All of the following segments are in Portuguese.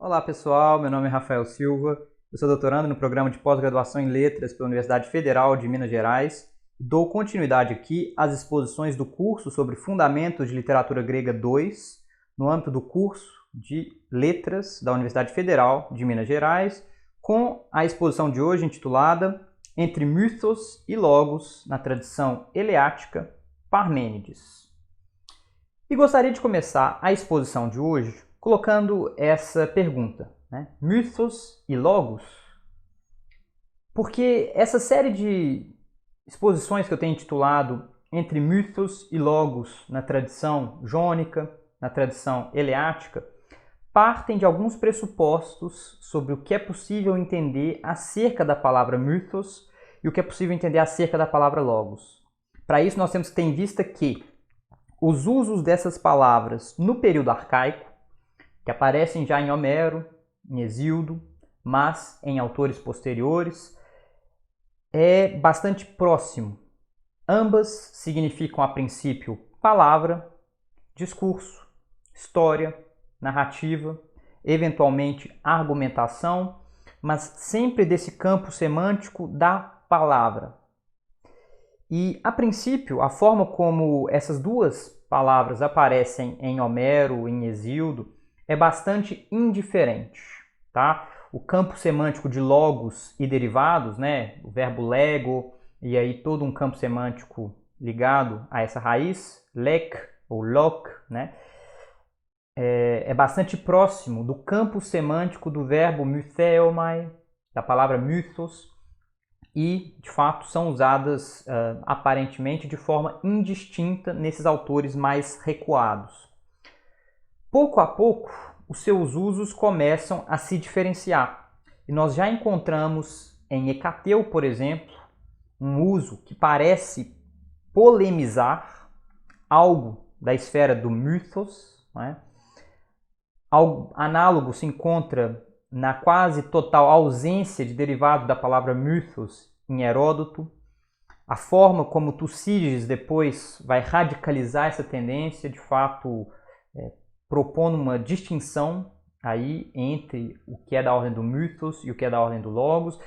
Olá pessoal, meu nome é Rafael Silva, eu sou doutorando no programa de pós-graduação em Letras pela Universidade Federal de Minas Gerais. Dou continuidade aqui às exposições do curso sobre Fundamentos de Literatura Grega 2, no âmbito do curso de Letras da Universidade Federal de Minas Gerais, com a exposição de hoje intitulada Entre Mythos e Logos na Tradição Eleática, Parmênides. E gostaria de começar a exposição de hoje colocando essa pergunta, né? Mythos e Logos? Porque essa série de exposições que eu tenho intitulado Entre Mythos e Logos na tradição jônica, na tradição eleática, partem de alguns pressupostos sobre o que é possível entender acerca da palavra mythos e o que é possível entender acerca da palavra logos. Para isso, nós temos que ter em vista que os usos dessas palavras no período arcaico, que aparecem já em Homero, em Hesíodo, mas em autores posteriores, é bastante próximo. Ambas significam, a princípio, palavra, discurso, história, narrativa, eventualmente argumentação, mas sempre desse campo semântico da palavra. E, a princípio, a forma como essas duas palavras aparecem em Homero, em Hesíodo, é bastante indiferente, tá? O campo semântico de logos e derivados, né? O verbo lego e aí todo um campo semântico ligado a essa raiz, lek ou lok, né? É bastante próximo do campo semântico do verbo mytheomai, da palavra mythos, e, de fato, são usadas aparentemente de forma indistinta nesses autores mais recuados. Pouco a pouco, os seus usos começam a se diferenciar. E nós já encontramos em Hecateu, por exemplo, um uso que parece polemizar algo da esfera do mythos. Não é? Algo análogo se encontra na quase total ausência de derivados da palavra mythos em Heródoto. A forma como Tucídides depois vai radicalizar essa tendência, de fato, propondo uma distinção aí entre o que é da ordem do mythos e o que é da ordem do logos.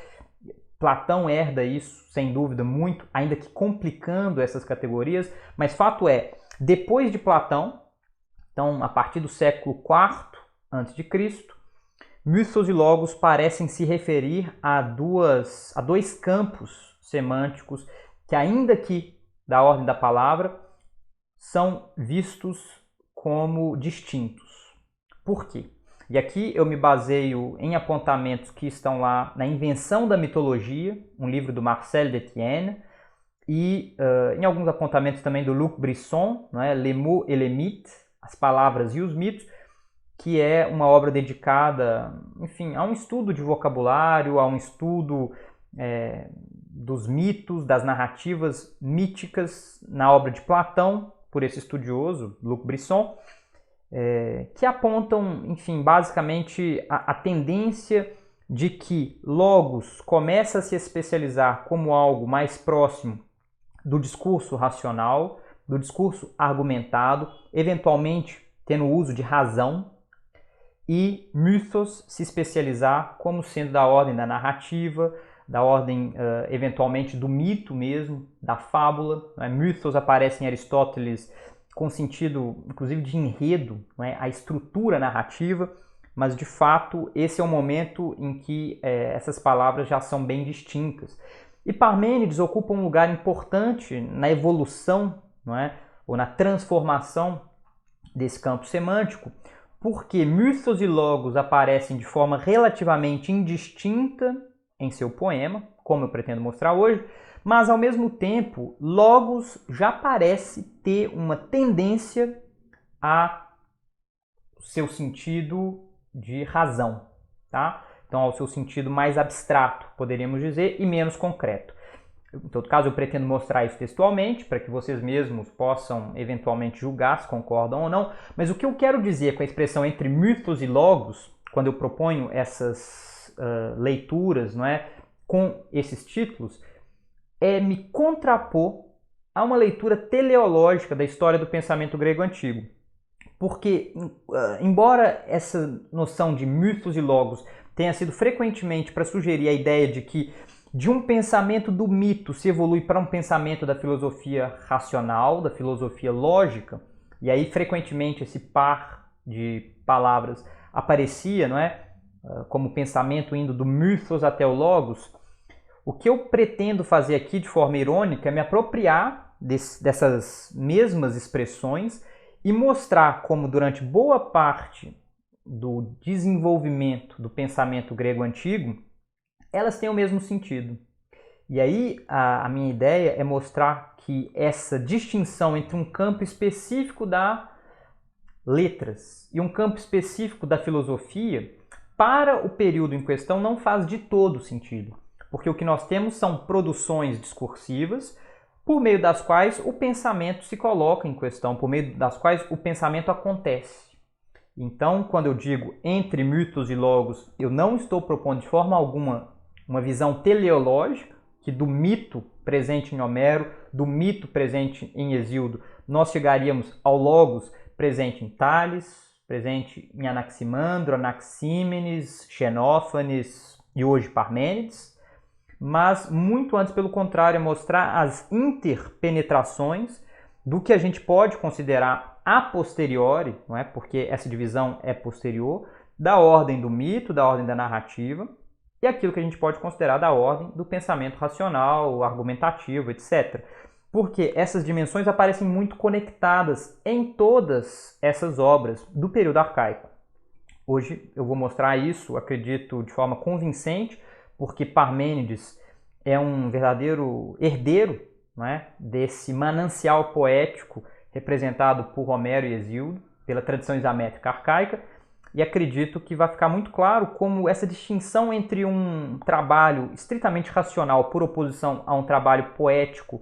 Platão herda isso, sem dúvida, muito, ainda que complicando essas categorias, mas fato é, depois de Platão, então a partir do século IV a.C., mythos e logos parecem se referir a dois campos semânticos que, ainda que da ordem da palavra, são vistos como distintos. Por quê? E aqui eu me baseio em apontamentos que estão lá na Invenção da Mitologia, um livro do Marcel Detienne, e em alguns apontamentos também do Luc Brisson, né, Les mots et les mythes, As Palavras e os Mitos, que é uma obra dedicada, enfim, a um estudo de vocabulário, a um estudo dos mitos, das narrativas míticas na obra de Platão, por esse estudioso, Luc Brisson, que apontam, enfim, basicamente a tendência de que logos começa a se especializar como algo mais próximo do discurso racional, do discurso argumentado, eventualmente tendo o uso de razão, e mythos se especializar como sendo da ordem da narrativa, da ordem, eventualmente, do mito mesmo, da fábula. Né? Mythos aparece em Aristóteles com sentido, inclusive, de enredo, né? A estrutura narrativa, mas, de fato, esse é o momento em que essas palavras já são bem distintas. E Parmênides ocupa um lugar importante na evolução, não é? Ou na transformação desse campo semântico, porque mythos e logos aparecem de forma relativamente indistinta em seu poema, como eu pretendo mostrar hoje, mas ao mesmo tempo, logos já parece ter uma tendência a seu sentido de razão, tá? Então, ao seu sentido mais abstrato, poderíamos dizer, e menos concreto. Em todo caso, eu pretendo mostrar isso textualmente, para que vocês mesmos possam eventualmente julgar se concordam ou não. Mas o que eu quero dizer com a expressão entre mythos e logos, quando eu proponho essas leituras, não é, com esses títulos, é me contrapor a uma leitura teleológica da história do pensamento grego antigo. porque, embora essa noção de mitos e logos tenha sido frequentemente para sugerir a ideia de que de um pensamento do mito se evolui para um pensamento da filosofia racional, da filosofia lógica, e aí frequentemente esse par de palavras aparecia, não é? Como pensamento indo do mythos até o logos. O que eu pretendo fazer aqui de forma irônica é me apropriar dessas mesmas expressões e mostrar como durante boa parte do desenvolvimento do pensamento grego antigo, elas têm o mesmo sentido. E aí a minha ideia é mostrar que essa distinção entre um campo específico da letras e um campo específico da filosofia, para o período em questão, não faz de todo sentido. Porque o que nós temos são produções discursivas por meio das quais o pensamento se coloca em questão, por meio das quais o pensamento acontece. Então, quando eu digo entre mitos e logos, eu não estou propondo de forma alguma uma visão teleológica, que do mito presente em Homero, do mito presente em Hesíodo, nós chegaríamos ao logos presente em Tales, presente em Anaximandro, Anaxímenes, Xenófanes e hoje Parmênides, mas muito antes, pelo contrário, é mostrar as interpenetrações do que a gente pode considerar a posteriori, não é? Porque essa divisão é posterior, da ordem do mito, da ordem da narrativa, e aquilo que a gente pode considerar da ordem do pensamento racional, argumentativo, etc. Porque essas dimensões aparecem muito conectadas em todas essas obras do período arcaico. Hoje eu vou mostrar isso, acredito, de forma convincente, porque Parmênides é um verdadeiro herdeiro, não é, desse manancial poético representado por Homero e Hesíodo, pela tradição isométrica arcaica, e acredito que vai ficar muito claro como essa distinção entre um trabalho estritamente racional por oposição a um trabalho poético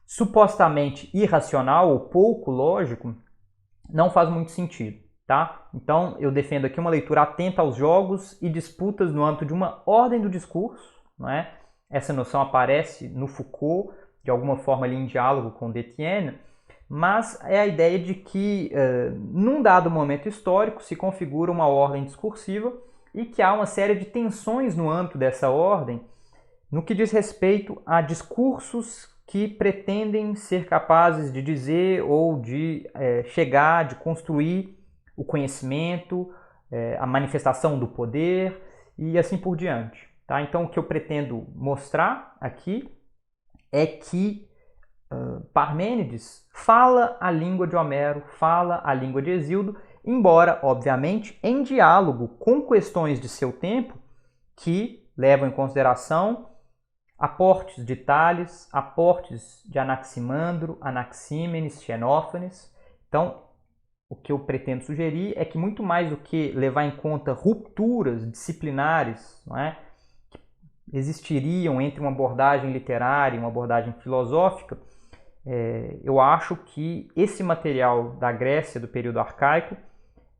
supostamente irracional ou pouco lógico não faz muito sentido. Tá? Então eu defendo aqui uma leitura atenta aos jogos e disputas no âmbito de uma ordem do discurso, não é? Essa noção aparece no Foucault, de alguma forma ali em diálogo com Detienne, mas é a ideia de que num dado momento histórico se configura uma ordem discursiva e que há uma série de tensões no âmbito dessa ordem no que diz respeito a discursos que pretendem ser capazes de dizer ou de chegar, de construir o conhecimento, a manifestação do poder e assim por diante. Tá? Então, o que eu pretendo mostrar aqui é que Parmênides fala a língua de Homero, fala a língua de Hesíodo, embora, obviamente, em diálogo com questões de seu tempo que levam em consideração aportes de Tales, aportes de Anaximandro, Anaxímenes, Xenófanes. Então, o que eu pretendo sugerir é que muito mais do que levar em conta rupturas disciplinares, não é, que existiriam entre uma abordagem literária e uma abordagem filosófica, eu acho que esse material da Grécia do período arcaico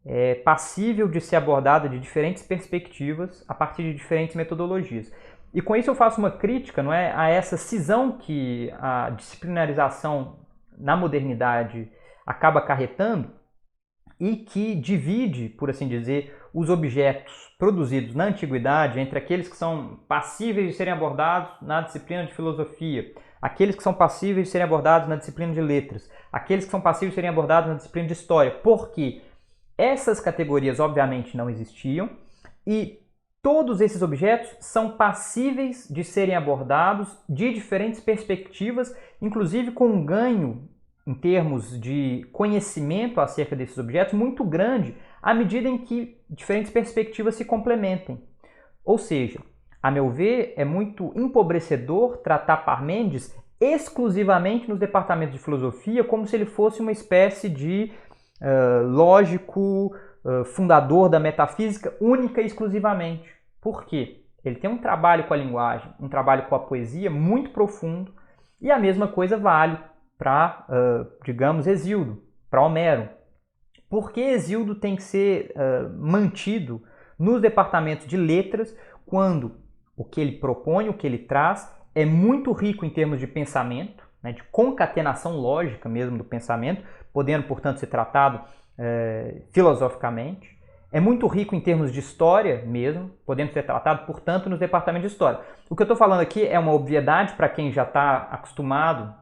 é passível de ser abordado de diferentes perspectivas a partir de diferentes metodologias. E com isso eu faço uma crítica, não é, a essa cisão que a disciplinarização na modernidade acaba acarretando e que divide, por assim dizer, os objetos produzidos na antiguidade entre aqueles que são passíveis de serem abordados na disciplina de filosofia, aqueles que são passíveis de serem abordados na disciplina de letras, aqueles que são passíveis de serem abordados na disciplina de história, porque essas categorias obviamente não existiam e todos esses objetos são passíveis de serem abordados de diferentes perspectivas, inclusive com um ganho em termos de conhecimento acerca desses objetos muito grande à medida em que diferentes perspectivas se complementem. Ou seja, a meu ver, é muito empobrecedor tratar Parmênides exclusivamente nos departamentos de filosofia como se ele fosse uma espécie de lógico fundador da metafísica única e exclusivamente. Por quê? Ele tem um trabalho com a linguagem, um trabalho com a poesia muito profundo, e a mesma coisa vale para, digamos, Hesíodo, para Homero. Por que Hesíodo tem que ser mantido nos departamentos de letras quando o que ele propõe, o que ele traz, é muito rico em termos de pensamento, né, de concatenação lógica mesmo do pensamento, podendo, portanto, ser tratado filosoficamente. É muito rico em termos de história mesmo, podendo ser tratado, portanto, nos departamentos de história. O que eu estou falando aqui é uma obviedade para quem já está acostumado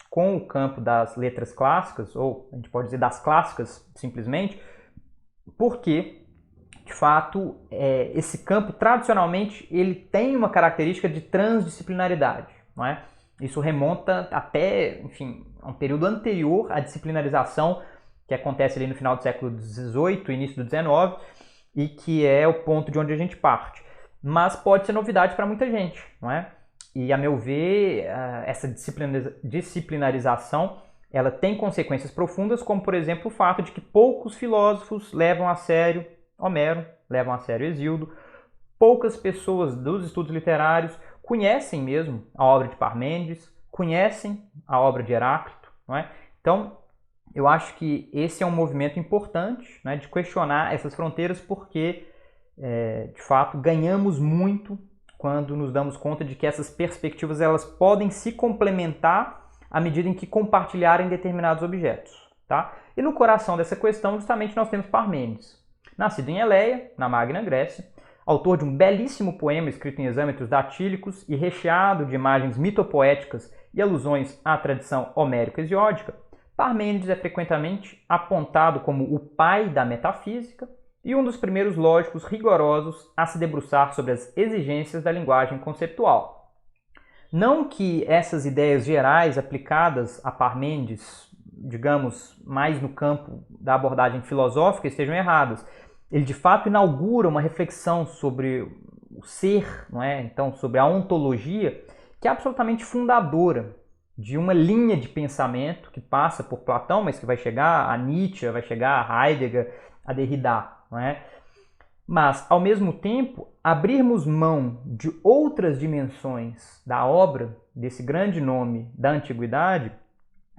com o campo das letras clássicas, ou a gente pode dizer das clássicas simplesmente, porque, de fato, esse campo, tradicionalmente, ele tem uma característica de transdisciplinaridade, não é? Isso remonta até, enfim, a um período anterior à disciplinarização que acontece ali no final do século XVIII, início do XIX, e que é o ponto de onde a gente parte. Mas pode ser novidade para muita gente, não é? E, a meu ver, essa disciplinarização ela tem consequências profundas, como, por exemplo, o fato de que poucos filósofos levam a sério Homero, levam a sério Hesíodo, poucas pessoas dos estudos literários conhecem mesmo a obra de Parmênides, conhecem a obra de Heráclito, não é? Então, eu acho que esse é um movimento importante, né, de questionar essas fronteiras, porque, de fato, ganhamos muito quando nos damos conta de que essas perspectivas elas podem se complementar à medida em que compartilharem determinados objetos. Tá? E no coração dessa questão, justamente, nós temos Parmênides. Nascido em Eleia, na Magna Grécia, autor de um belíssimo poema escrito em exâmetros datílicos e recheado de imagens mitopoéticas e alusões à tradição homérico-hesiódica, Parmênides é frequentemente apontado como o pai da metafísica e um dos primeiros lógicos rigorosos a se debruçar sobre as exigências da linguagem conceptual. Não que essas ideias gerais aplicadas a Parmênides, digamos, mais no campo da abordagem filosófica, estejam erradas. Ele, de fato, inaugura uma reflexão sobre o ser, não é? Então, sobre a ontologia, que é absolutamente fundadora de uma linha de pensamento que passa por Platão, mas que vai chegar a Nietzsche, vai chegar a Heidegger, a Derrida, não é? Mas, ao mesmo tempo, abrirmos mão de outras dimensões da obra, desse grande nome da antiguidade,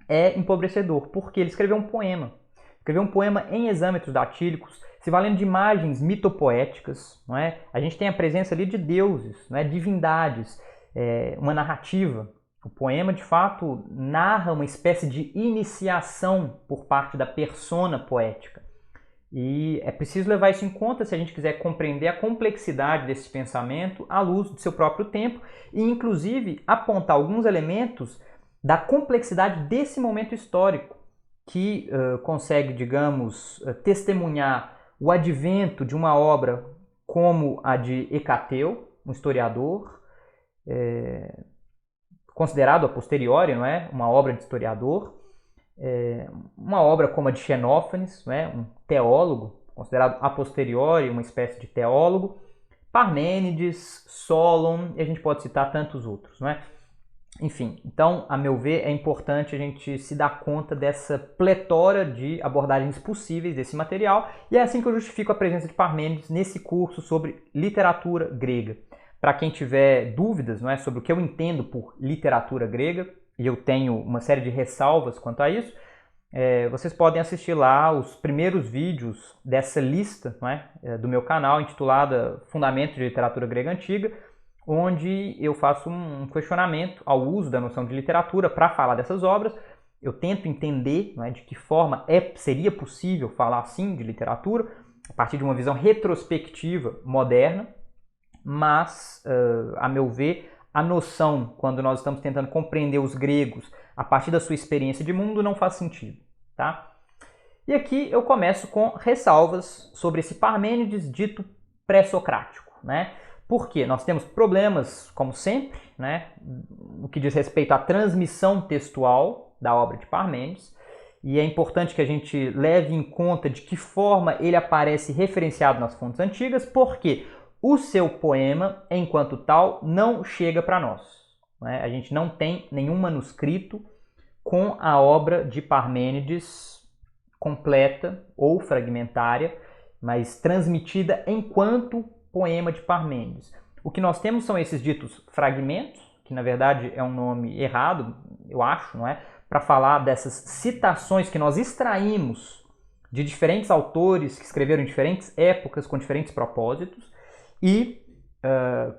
é empobrecedor, porque ele escreveu um poema. Escreveu um poema em exâmetros datílicos, se valendo de imagens mitopoéticas, não é? A gente tem a presença ali de deuses, não é? Divindades, uma narrativa. O poema, de fato, narra uma espécie de iniciação por parte da persona poética. E é preciso levar isso em conta se a gente quiser compreender a complexidade desse pensamento à luz do seu próprio tempo e, inclusive, apontar alguns elementos da complexidade desse momento histórico que consegue, digamos, testemunhar o advento de uma obra como a de Hecateu, um historiador, considerado a posteriori, não é? Uma obra de historiador, uma obra como a de Xenófanes, não é? Um teólogo, considerado a posteriori uma espécie de teólogo, Parmênides, Solon, e a gente pode citar tantos outros, não é? Enfim, então, a meu ver, é importante a gente se dar conta dessa pletora de abordagens possíveis desse material, e é assim que eu justifico a presença de Parmênides nesse curso sobre literatura grega. Para quem tiver dúvidas, não é, sobre o que eu entendo por literatura grega, e eu tenho uma série de ressalvas quanto a isso, vocês podem assistir lá os primeiros vídeos dessa lista, não é, do meu canal, intitulada Fundamentos de Literatura Grega Antiga, onde eu faço um questionamento ao uso da noção de literatura para falar dessas obras. Eu tento entender, não é, de que forma seria possível falar assim de literatura, a partir de uma visão retrospectiva moderna, mas, a meu ver, a noção, quando nós estamos tentando compreender os gregos a partir da sua experiência de mundo, não faz sentido. Tá? E aqui eu começo com ressalvas sobre esse Parmênides dito pré-socrático, né? Porque nós temos problemas, como sempre, né, no que diz respeito à transmissão textual da obra de Parmênides, e é importante que a gente leve em conta de que forma ele aparece referenciado nas fontes antigas, porque o seu poema, enquanto tal, não chega para nós, né? A gente não tem nenhum manuscrito com a obra de Parmênides completa ou fragmentária, mas transmitida enquanto poema de Parmênides. O que nós temos são esses ditos fragmentos, que na verdade é um nome errado, eu acho, não é? Para falar dessas citações que nós extraímos de diferentes autores que escreveram em diferentes épocas com diferentes propósitos e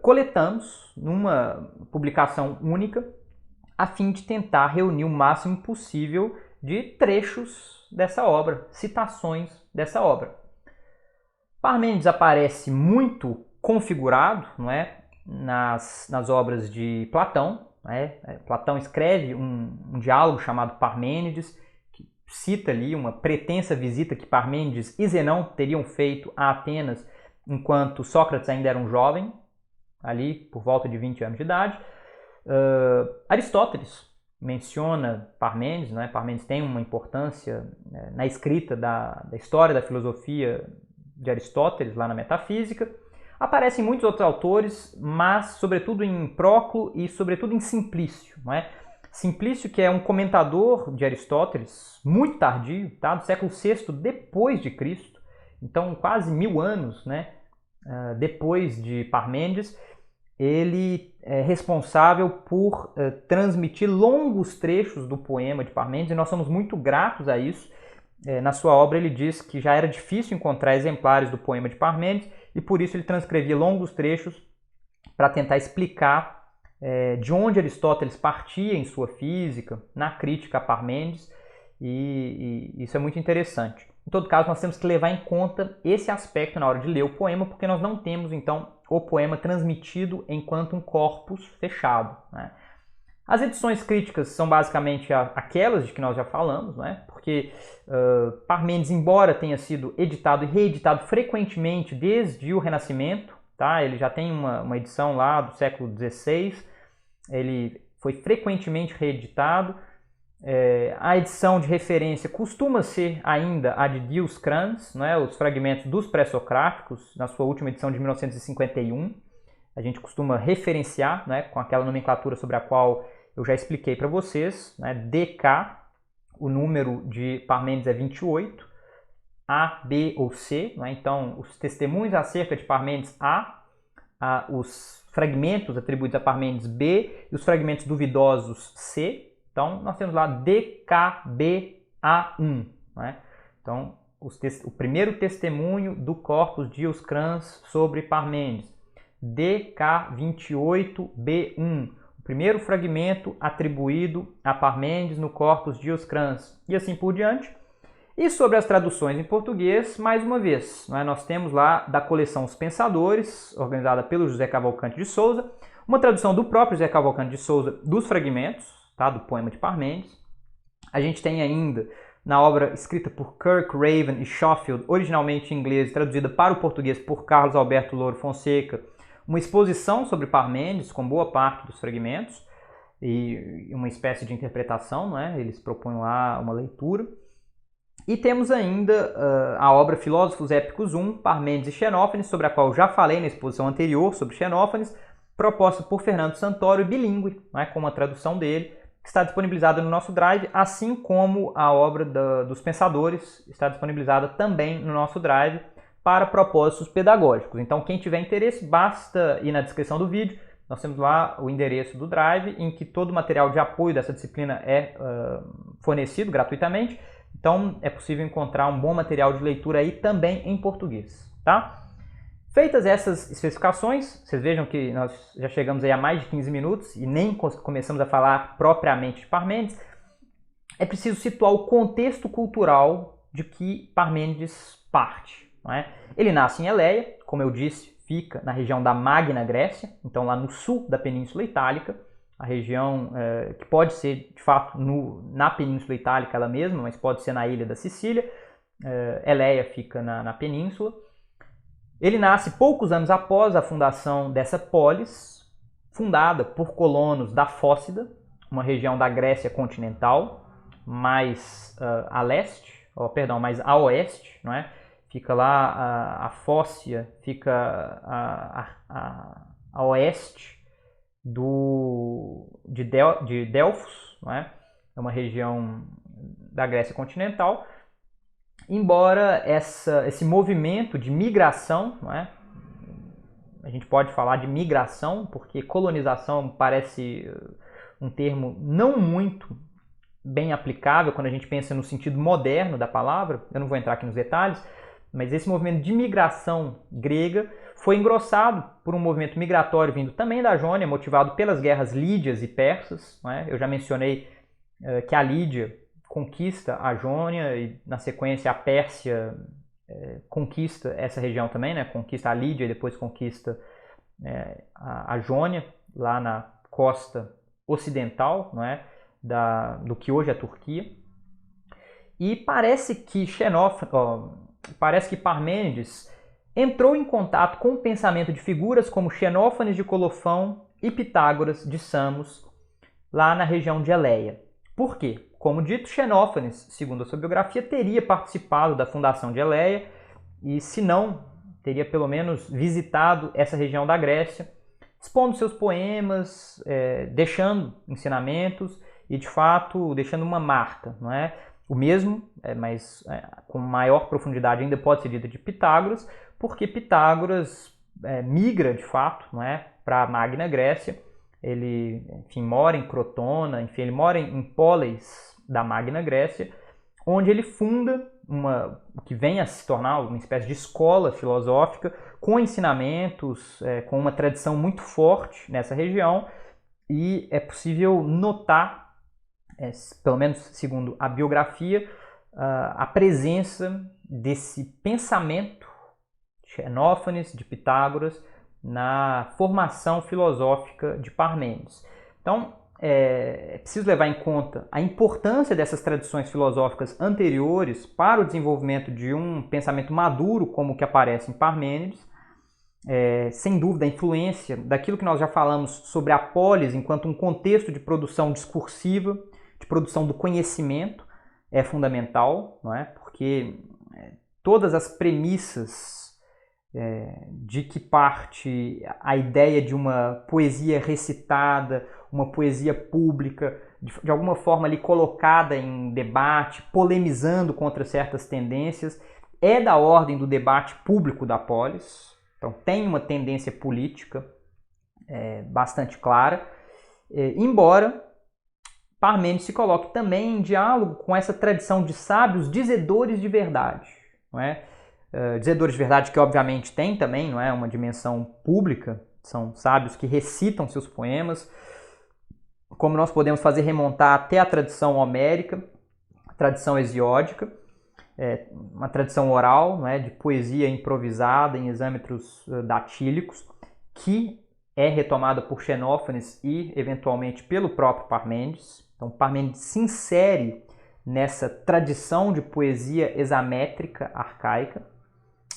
coletamos numa publicação única a fim de tentar reunir o máximo possível de trechos dessa obra, citações dessa obra. Parmênides aparece muito configurado, não é, nas obras de Platão. Platão escreve um diálogo chamado Parmênides, que cita ali uma pretensa visita que Parmênides e Zenão teriam feito a Atenas enquanto Sócrates ainda era um jovem, ali por volta de 20 anos de idade. Aristóteles menciona Parmênides, né? Parmênides tem uma importância na escrita da história da filosofia de Aristóteles, lá na Metafísica. Aparecem muitos outros autores, mas sobretudo em Próclo e sobretudo em Simplício. Não é? Simplício, que é um comentador de Aristóteles, muito tardio, tá? Do século VI depois de Cristo, então quase 1000 anos, né? Depois de Parmênides, ele é responsável por transmitir longos trechos do poema de Parmênides, e nós somos muito gratos a isso. Na sua obra ele diz que já era difícil encontrar exemplares do poema de Parmênides, e por isso ele transcrevia longos trechos para tentar explicar de onde Aristóteles partia em sua física, na crítica a Parmênides, e isso é muito interessante. Em todo caso, nós temos que levar em conta esse aspecto na hora de ler o poema, porque nós não temos, então, o poema transmitido enquanto um corpus fechado, né? As edições críticas são basicamente aquelas de que nós já falamos, né? Porque Parmênides, embora tenha sido editado e reeditado frequentemente desde o Renascimento, tá? Ele já tem uma edição lá do século XVI, ele foi frequentemente reeditado. A edição de referência costuma ser ainda a de Dioscrans, né? Os fragmentos dos pré-socráticos, na sua última edição de 1951. A gente costuma referenciar, né, com aquela nomenclatura sobre a qual eu já expliquei para vocês, né, DK, o número de Parmênides é 28, A, B ou C, né, então os testemunhos acerca de Parmênides os fragmentos atribuídos a Parmênides B e os fragmentos duvidosos C. Então nós temos lá DKBA1, né? Então o primeiro testemunho do corpus Dioscrans sobre Parmênides. DK28B1, o primeiro fragmento atribuído a Parmênides no corpus Dioscrans, e assim por diante. E sobre as traduções em português, mais uma vez, né, nós temos lá da coleção Os Pensadores, organizada pelo José Cavalcante de Souza, uma tradução do próprio José Cavalcante de Souza dos fragmentos, tá, do poema de Parmênides. A gente tem ainda na obra escrita por Kirk, Raven e Schofield, originalmente em inglês, traduzida para o português por Carlos Alberto Louro Fonseca, uma exposição sobre Parmênides, com boa parte dos fragmentos, e uma espécie de interpretação, né? Eles propõem lá uma leitura. E temos ainda a obra Filósofos Épicos 1, Parmênides e Xenófanes, sobre a qual eu já falei na exposição anterior sobre Xenófanes, proposta por Fernando Santoro, bilíngue, né? Com uma tradução dele, que está disponibilizada no nosso Drive, assim como a obra dos Pensadores está disponibilizada também no nosso Drive, para propósitos pedagógicos. Então, quem tiver interesse, basta ir na descrição do vídeo. Nós temos lá o endereço do Drive, em que todo o material de apoio dessa disciplina é fornecido gratuitamente. Então, é possível encontrar um bom material de leitura aí também em português, tá? Feitas essas especificações, vocês vejam que nós já chegamos aí a mais de 15 minutos e nem começamos a falar propriamente de Parmênides. É preciso situar o contexto cultural de que Parmênides parte. Não é? Ele nasce em Eleia, como eu disse, fica na região da Magna Grécia, então lá no sul da Península Itálica, a região que pode ser, de fato, na Península Itálica ela mesma, mas pode ser na ilha da Sicília. Eleia fica na Península. Ele nasce poucos anos após a fundação dessa polis, fundada por colonos da Fócida, uma região da Grécia continental, mais a leste, mais a oeste, não é? Fica lá a Fócia, fica a oeste de Delfos, não é? É uma região da Grécia continental. Embora esse movimento de migração, não é? A gente pode falar de migração, porque colonização parece um termo não muito bem aplicável quando a gente pensa no sentido moderno da palavra. Eu não vou entrar aqui nos detalhes, mas esse movimento de migração grega foi engrossado por um movimento migratório vindo também da Jônia, motivado pelas guerras lídias e persas, não é? Eu já mencionei que a Lídia conquista a Jônia e, na sequência, a Pérsia conquista essa região também, né? Conquista a Lídia e depois conquista a Jônia, lá na costa ocidental, não é? Do que hoje é a Turquia. E parece que Parmênides entrou em contato com o pensamento de figuras como Xenófanes de Colofão e Pitágoras de Samos, lá na região de Eleia. Por quê? Como dito, Xenófanes, segundo a sua biografia, teria participado da fundação de Eleia e, se não, teria pelo menos visitado essa região da Grécia, expondo seus poemas, deixando ensinamentos e, de fato, deixando uma marca, não é? O mesmo, mas com maior profundidade ainda pode ser dito de Pitágoras, porque Pitágoras migra, de fato, não é, para a Magna Grécia. Ele, enfim, mora em Crotona, enfim, ele mora em Póleis da Magna Grécia, onde ele funda o que vem a se tornar uma espécie de escola filosófica com ensinamentos, com uma tradição muito forte nessa região, e é possível notar, pelo menos segundo a biografia, a presença desse pensamento de Xenófanes, de Pitágoras, na formação filosófica de Parmênides. Então, é preciso levar em conta a importância dessas tradições filosóficas anteriores para o desenvolvimento de um pensamento maduro como o que aparece em Parmênides. Sem dúvida, a influência daquilo que nós já falamos sobre a polis enquanto um contexto de produção discursiva, de produção do conhecimento, é fundamental, não é? Porque todas as premissas de que parte a ideia de uma poesia recitada, uma poesia pública, de alguma forma ali colocada em debate, polemizando contra certas tendências, é da ordem do debate público da polis. Então tem uma tendência política bastante clara, embora Parmênides se coloque também em diálogo com essa tradição de sábios dizedores de verdade, não é? Dizedores de verdade que obviamente tem também, não é, uma dimensão pública, são sábios que recitam seus poemas, como nós podemos fazer remontar até a tradição homérica, a tradição hesiódica, uma tradição oral, não é, de poesia improvisada em exâmetros datílicos, que é retomada por Xenófanes e eventualmente pelo próprio Parmênides. Então Parmênides se insere nessa tradição de poesia examétrica arcaica,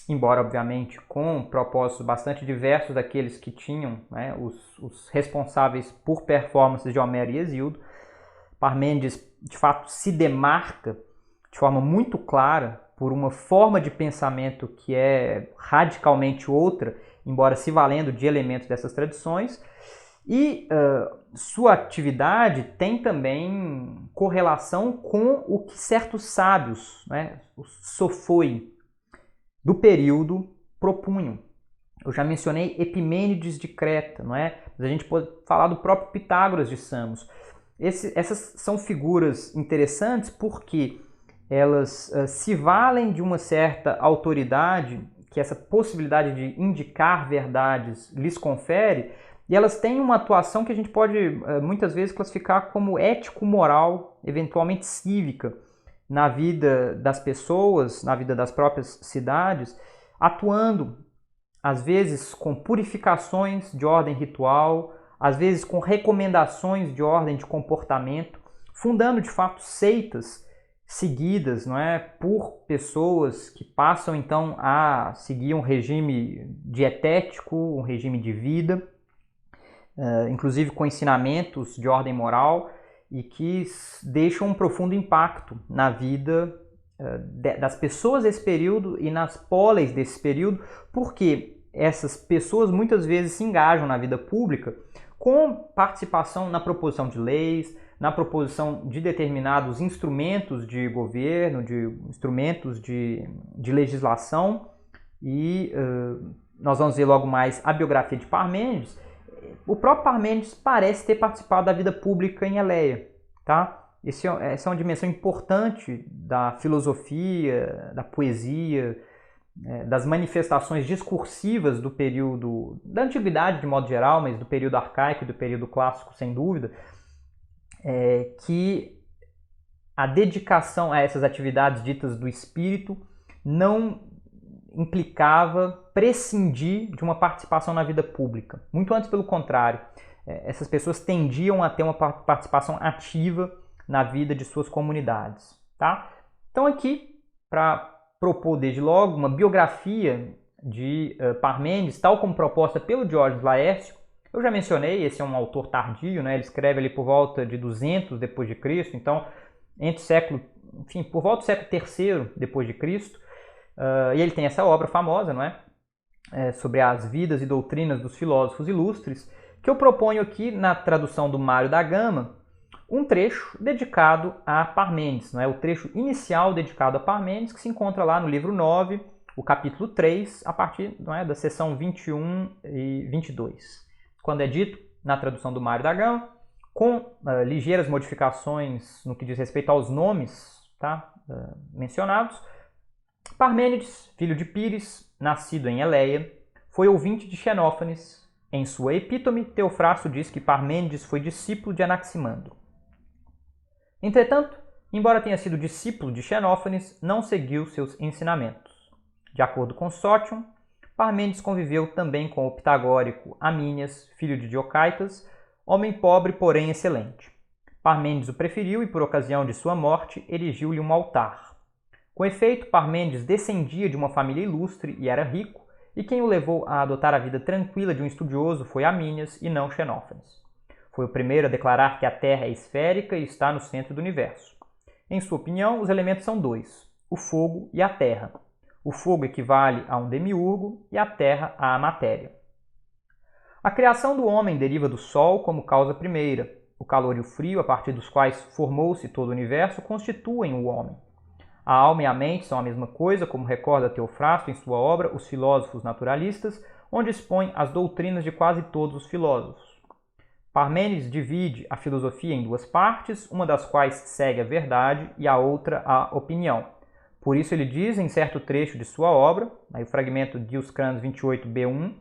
embora, obviamente, com propósitos bastante diversos daqueles que tinham, né, os responsáveis por performances de Homero e Hesíodo. Parmênides, de fato, se demarca de forma muito clara por uma forma de pensamento que é radicalmente outra, embora se valendo de elementos dessas tradições, e sua atividade tem também correlação com o que certos sábios, né, os sofoi, do período propunham. Eu já mencionei Epimênides de Creta, não é? Mas a gente pode falar do próprio Pitágoras de Samos. Essas são figuras interessantes porque elas se valem de uma certa autoridade que essa possibilidade de indicar verdades lhes confere, e elas têm uma atuação que a gente pode muitas vezes classificar como ético-moral, eventualmente cívica, na vida das pessoas, na vida das próprias cidades, atuando às vezes com purificações de ordem ritual, às vezes com recomendações de ordem de comportamento, fundando de fato seitas seguidas, não é, por pessoas que passam então a seguir um regime dietético, um regime de vida, inclusive com ensinamentos de ordem moral, e que deixam um profundo impacto na vida das pessoas desse período e nas polis desse período, porque essas pessoas muitas vezes se engajam na vida pública com participação na proposição de leis, na proposição de determinados instrumentos de governo, de instrumentos de legislação, e nós vamos ver logo mais a biografia de Parmênides. O próprio Parmênides parece ter participado da vida pública em Eleia, tá? Essa é uma dimensão importante da filosofia, da poesia, das manifestações discursivas do período da antiguidade de modo geral, mas do período arcaico e do período clássico sem dúvida, que a dedicação a essas atividades ditas do espírito não implicava prescindir de uma participação na vida pública. Muito antes, pelo contrário. Essas pessoas tendiam a ter uma participação ativa na vida de suas comunidades. Tá? Então aqui, para propor desde logo uma biografia de Parmênides, tal como proposta pelo Diógenes Laércio, eu já mencionei, esse é um autor tardio, né? Ele escreve ali por volta de 200 depois de Cristo, então por volta do século III depois de Cristo, e ele tem essa obra famosa, não é? Sobre as vidas e doutrinas dos filósofos ilustres, que eu proponho aqui na tradução do Mário da Gama, um trecho dedicado a Parmênides, não é? O trecho inicial dedicado a Parmênides, que se encontra lá no livro 9, o capítulo 3, a partir, não é, da seção 21 e 22. Quando é dito, na tradução do Mário da Gama, com ligeiras modificações no que diz respeito aos nomes, tá, mencionados, Parmênides, filho de Pires, nascido em Eleia, foi ouvinte de Xenófanes. Em sua epítome, Teofrasto diz que Parmênides foi discípulo de Anaximandro. Entretanto, embora tenha sido discípulo de Xenófanes, não seguiu seus ensinamentos. De acordo com Sótion, Parmênides conviveu também com o pitagórico Amínias, filho de Diocaitas, homem pobre, porém excelente. Parmênides o preferiu e, por ocasião de sua morte, erigiu-lhe um altar. Com efeito, Parmênides descendia de uma família ilustre e era rico, e quem o levou a adotar a vida tranquila de um estudioso foi Amínias e não Xenófanes. Foi o primeiro a declarar que a Terra é esférica e está no centro do universo. Em sua opinião, os elementos são dois, o fogo e a terra. O fogo equivale a um demiurgo e a terra à matéria. A criação do homem deriva do Sol como causa primeira. O calor e o frio, a partir dos quais formou-se todo o universo, constituem o homem. A alma e a mente são a mesma coisa, como recorda Teofrasto em sua obra Os Filósofos Naturalistas, onde expõe as doutrinas de quase todos os filósofos. Parmênides divide a filosofia em duas partes, uma das quais segue a verdade e a outra a opinião. Por isso ele diz em certo trecho de sua obra, aí o fragmento Dioscranes 28b1,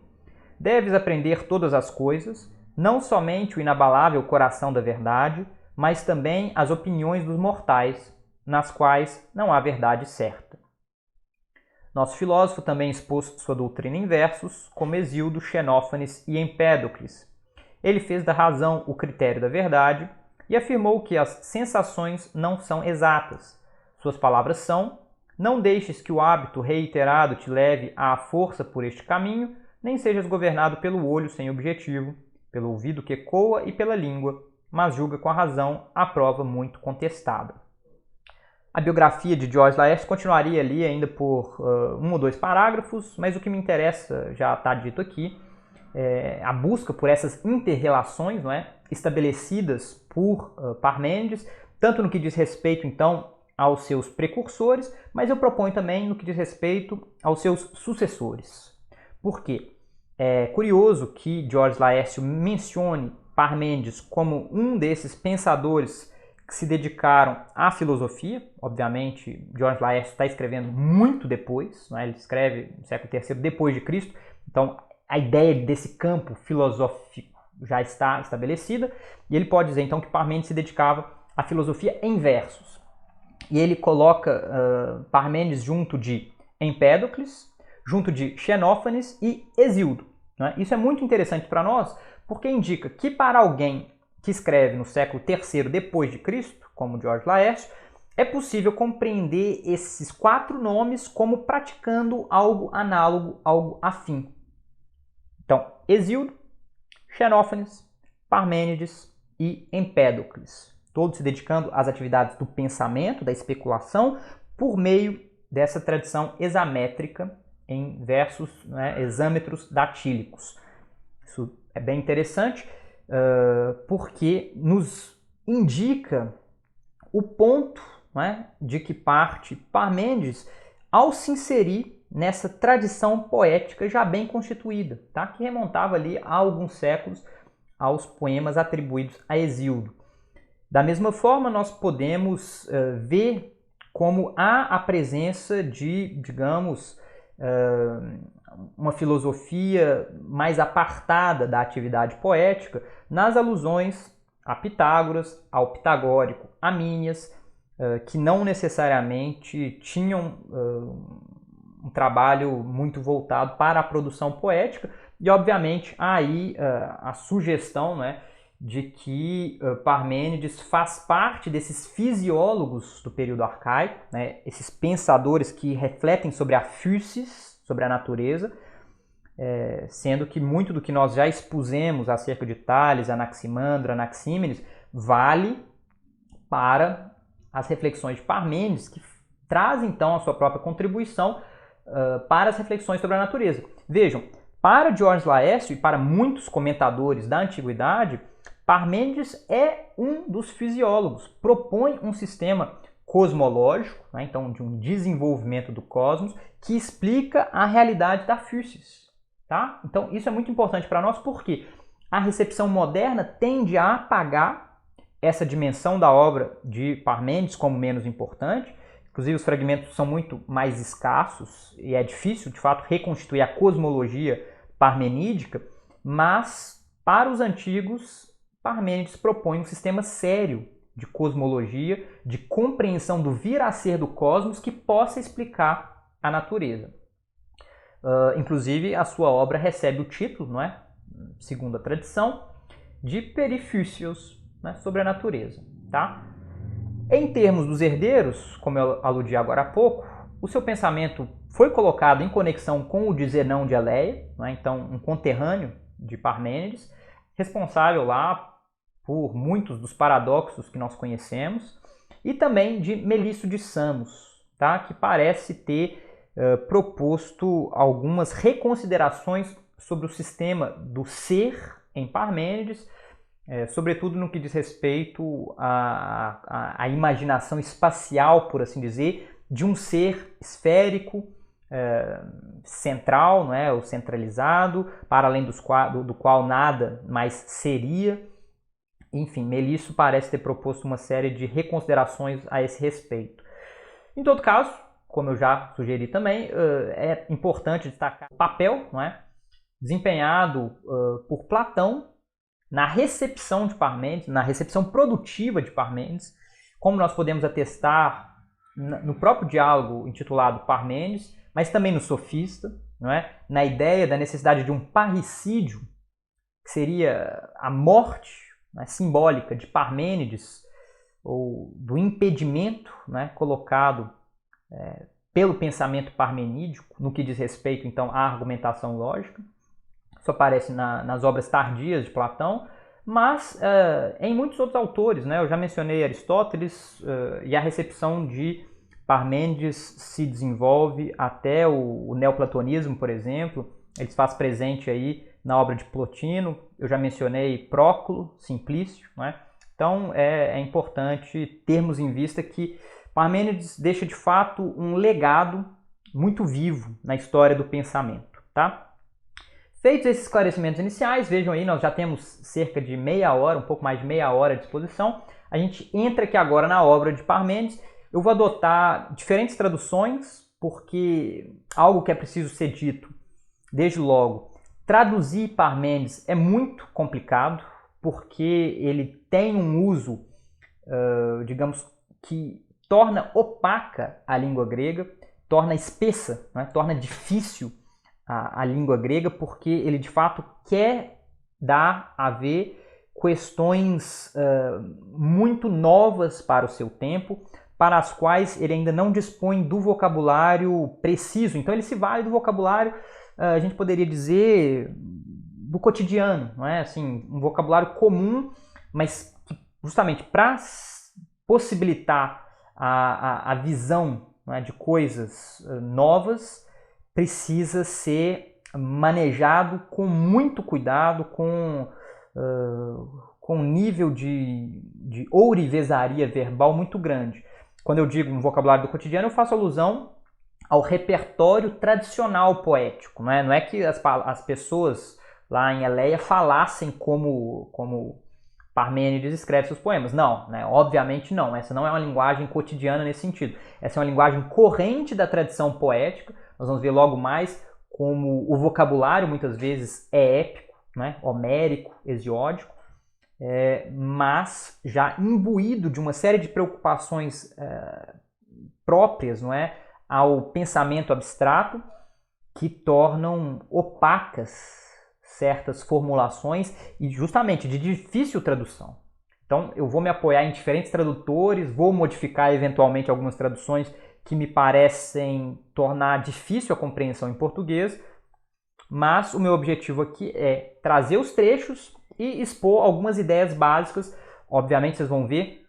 deves aprender todas as coisas, não somente o inabalável coração da verdade, mas também as opiniões dos mortais, nas quais não há verdade certa. Nosso filósofo também expôs sua doutrina em versos, como Hesíodo, Xenófanes e Empédocles. Ele fez da razão o critério da verdade e afirmou que as sensações não são exatas. Suas palavras são: não deixes que o hábito reiterado te leve à força por este caminho, nem sejas governado pelo olho sem objetivo, pelo ouvido que ecoa e pela língua, mas julga com a razão a prova muito contestada. A biografia de Diógenes Laércio continuaria ali ainda por um ou dois parágrafos, mas o que me interessa já está dito aqui, a busca por essas inter-relações, não é, estabelecidas por Parmênides, tanto no que diz respeito, então, aos seus precursores, mas eu proponho também no que diz respeito aos seus sucessores. Por quê? É curioso que Diógenes Laércio mencione Parmênides como um desses pensadores que se dedicaram à filosofia. Obviamente, Diógenes Laércio está escrevendo muito depois, não é? Ele escreve no século III depois de Cristo, então a ideia desse campo filosófico já está estabelecida, e ele pode dizer então que Parmênides se dedicava à filosofia em versos. E ele coloca Parmênides junto de Empédocles, junto de Xenófanes e Hesíodo. Né? Isso é muito interessante para nós, porque indica que para alguém que escreve no século III depois de Cristo, como Diógenes Laércio, é possível compreender esses quatro nomes como praticando algo análogo, algo afim. Então, Hesíodo, Xenófanes, Parmênides e Empédocles, todos se dedicando às atividades do pensamento, da especulação, por meio dessa tradição hexamétrica em versos, né, hexâmetros datílicos. Isso é bem interessante, porque nos indica o ponto, né, de que parte Parmênides ao se inserir nessa tradição poética já bem constituída, tá? Que remontava ali há alguns séculos aos poemas atribuídos a Hesíodo. Da mesma forma, nós podemos ver como há a presença de, digamos, uma filosofia mais apartada da atividade poética nas alusões a Pitágoras, ao pitagórico Amínias, que não necessariamente tinham um trabalho muito voltado para a produção poética, e obviamente aí a sugestão, né, de que Parmênides faz parte desses fisiólogos do período arcaico, né, esses pensadores que refletem sobre a physis, sobre a natureza, sendo que muito do que nós já expusemos acerca de Tales, Anaximandro, Anaxímenes, vale para as reflexões de Parmênides, que traz então a sua própria contribuição para as reflexões sobre a natureza. Vejam, para Georges Laërce e para muitos comentadores da antiguidade, Parmênides é um dos fisiólogos, propõe um sistema cosmológico, né, então de um desenvolvimento do cosmos, que explica a realidade da physis. Tá? Então isso é muito importante para nós porque a recepção moderna tende a apagar essa dimensão da obra de Parmênides como menos importante. Inclusive os fragmentos são muito mais escassos e é difícil de fato reconstituir a cosmologia parmenídica, mas para os antigos Parmênides propõe um sistema sério de cosmologia, de compreensão do vir a ser do cosmos que possa explicar a natureza. Inclusive, a sua obra recebe o título, não é? Segundo a tradição, de Periphysios, né? Sobre a natureza. Tá? Em termos dos herdeiros, como eu aludi agora há pouco, o seu pensamento foi colocado em conexão com o de Zenão de Eleia, né? Então um conterrâneo de Parmênides, responsável lá por muitos dos paradoxos que nós conhecemos, e também de Melisso de Samos, tá? Que parece ter proposto algumas reconsiderações sobre o sistema do ser em Parmênides, sobretudo no que diz respeito à imaginação espacial, por assim dizer, de um ser esférico, central, não é? Ou centralizado, para além do qual nada mais seria. Enfim, Melisso parece ter proposto uma série de reconsiderações a esse respeito. Em todo caso, como eu já sugeri também, é importante destacar o papel, não é? Desempenhado por Platão na recepção de Parmênides, na recepção produtiva de Parmênides, como nós podemos atestar no próprio diálogo intitulado Parmênides, mas também no Sofista, não é? Na ideia da necessidade de um parricídio, que seria a morte, né, simbólica de Parmênides, ou do impedimento, né, colocado pelo pensamento parmenídico, no que diz respeito então à argumentação lógica. Isso aparece nas obras tardias de Platão, mas em muitos outros autores, né? Eu já mencionei Aristóteles, e a recepção de Parmênides se desenvolve até o neoplatonismo, por exemplo. Ele se faz presente aí na obra de Plotino. Eu já mencionei Próculo, Simplício, né? Então é importante termos em vista que Parmênides deixa de fato um legado muito vivo na história do pensamento. Tá? Feitos esses esclarecimentos iniciais, vejam aí, nós já temos cerca de meia hora, um pouco mais de meia hora à disposição. A gente entra aqui agora na obra de Parmênides. Eu vou adotar diferentes traduções, porque algo que é preciso ser dito, desde logo, traduzir Parmênides é muito complicado, porque ele tem um uso, digamos, que torna opaca a língua grega, torna espessa, né? Torna difícil a língua grega, porque ele de fato quer dar a ver questões muito novas para o seu tempo, para as quais ele ainda não dispõe do vocabulário preciso. Então ele se vale do vocabulário, a gente poderia dizer, do cotidiano, não é? Assim, um vocabulário comum, mas que justamente para possibilitar a visão, não é, de coisas novas, precisa ser manejado com muito cuidado, com um nível de ourivesaria verbal muito grande. Quando eu digo um vocabulário do cotidiano, eu faço alusão ao repertório tradicional poético. Não é que as pessoas lá em Eleia falassem como Parmênides escreve seus poemas. Não, né? Obviamente não. Essa não é uma linguagem cotidiana nesse sentido. Essa é uma linguagem corrente da tradição poética. Nós vamos ver logo mais como o vocabulário muitas vezes é épico, né? Homérico, hesiódico. mas já imbuído de uma série de preocupações próprias, não é, ao pensamento abstrato, que tornam opacas certas formulações e justamente de difícil tradução. Então eu vou me apoiar em diferentes tradutores, vou modificar eventualmente algumas traduções que me parecem tornar difícil a compreensão em português, mas o meu objetivo aqui é trazer os trechos e expor algumas ideias básicas. Obviamente vocês vão ver,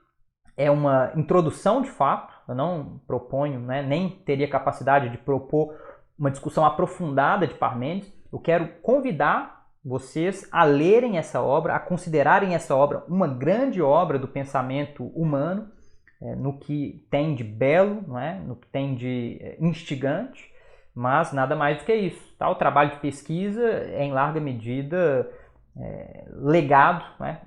é uma introdução de fato, eu não proponho, né, nem teria capacidade de propor uma discussão aprofundada de Parmênides. Eu quero convidar vocês a lerem essa obra, a considerarem essa obra uma grande obra do pensamento humano, no que tem de belo, não é? No que tem de instigante, mas nada mais do que isso. Tá? O trabalho de pesquisa é, em larga medida, legado, né,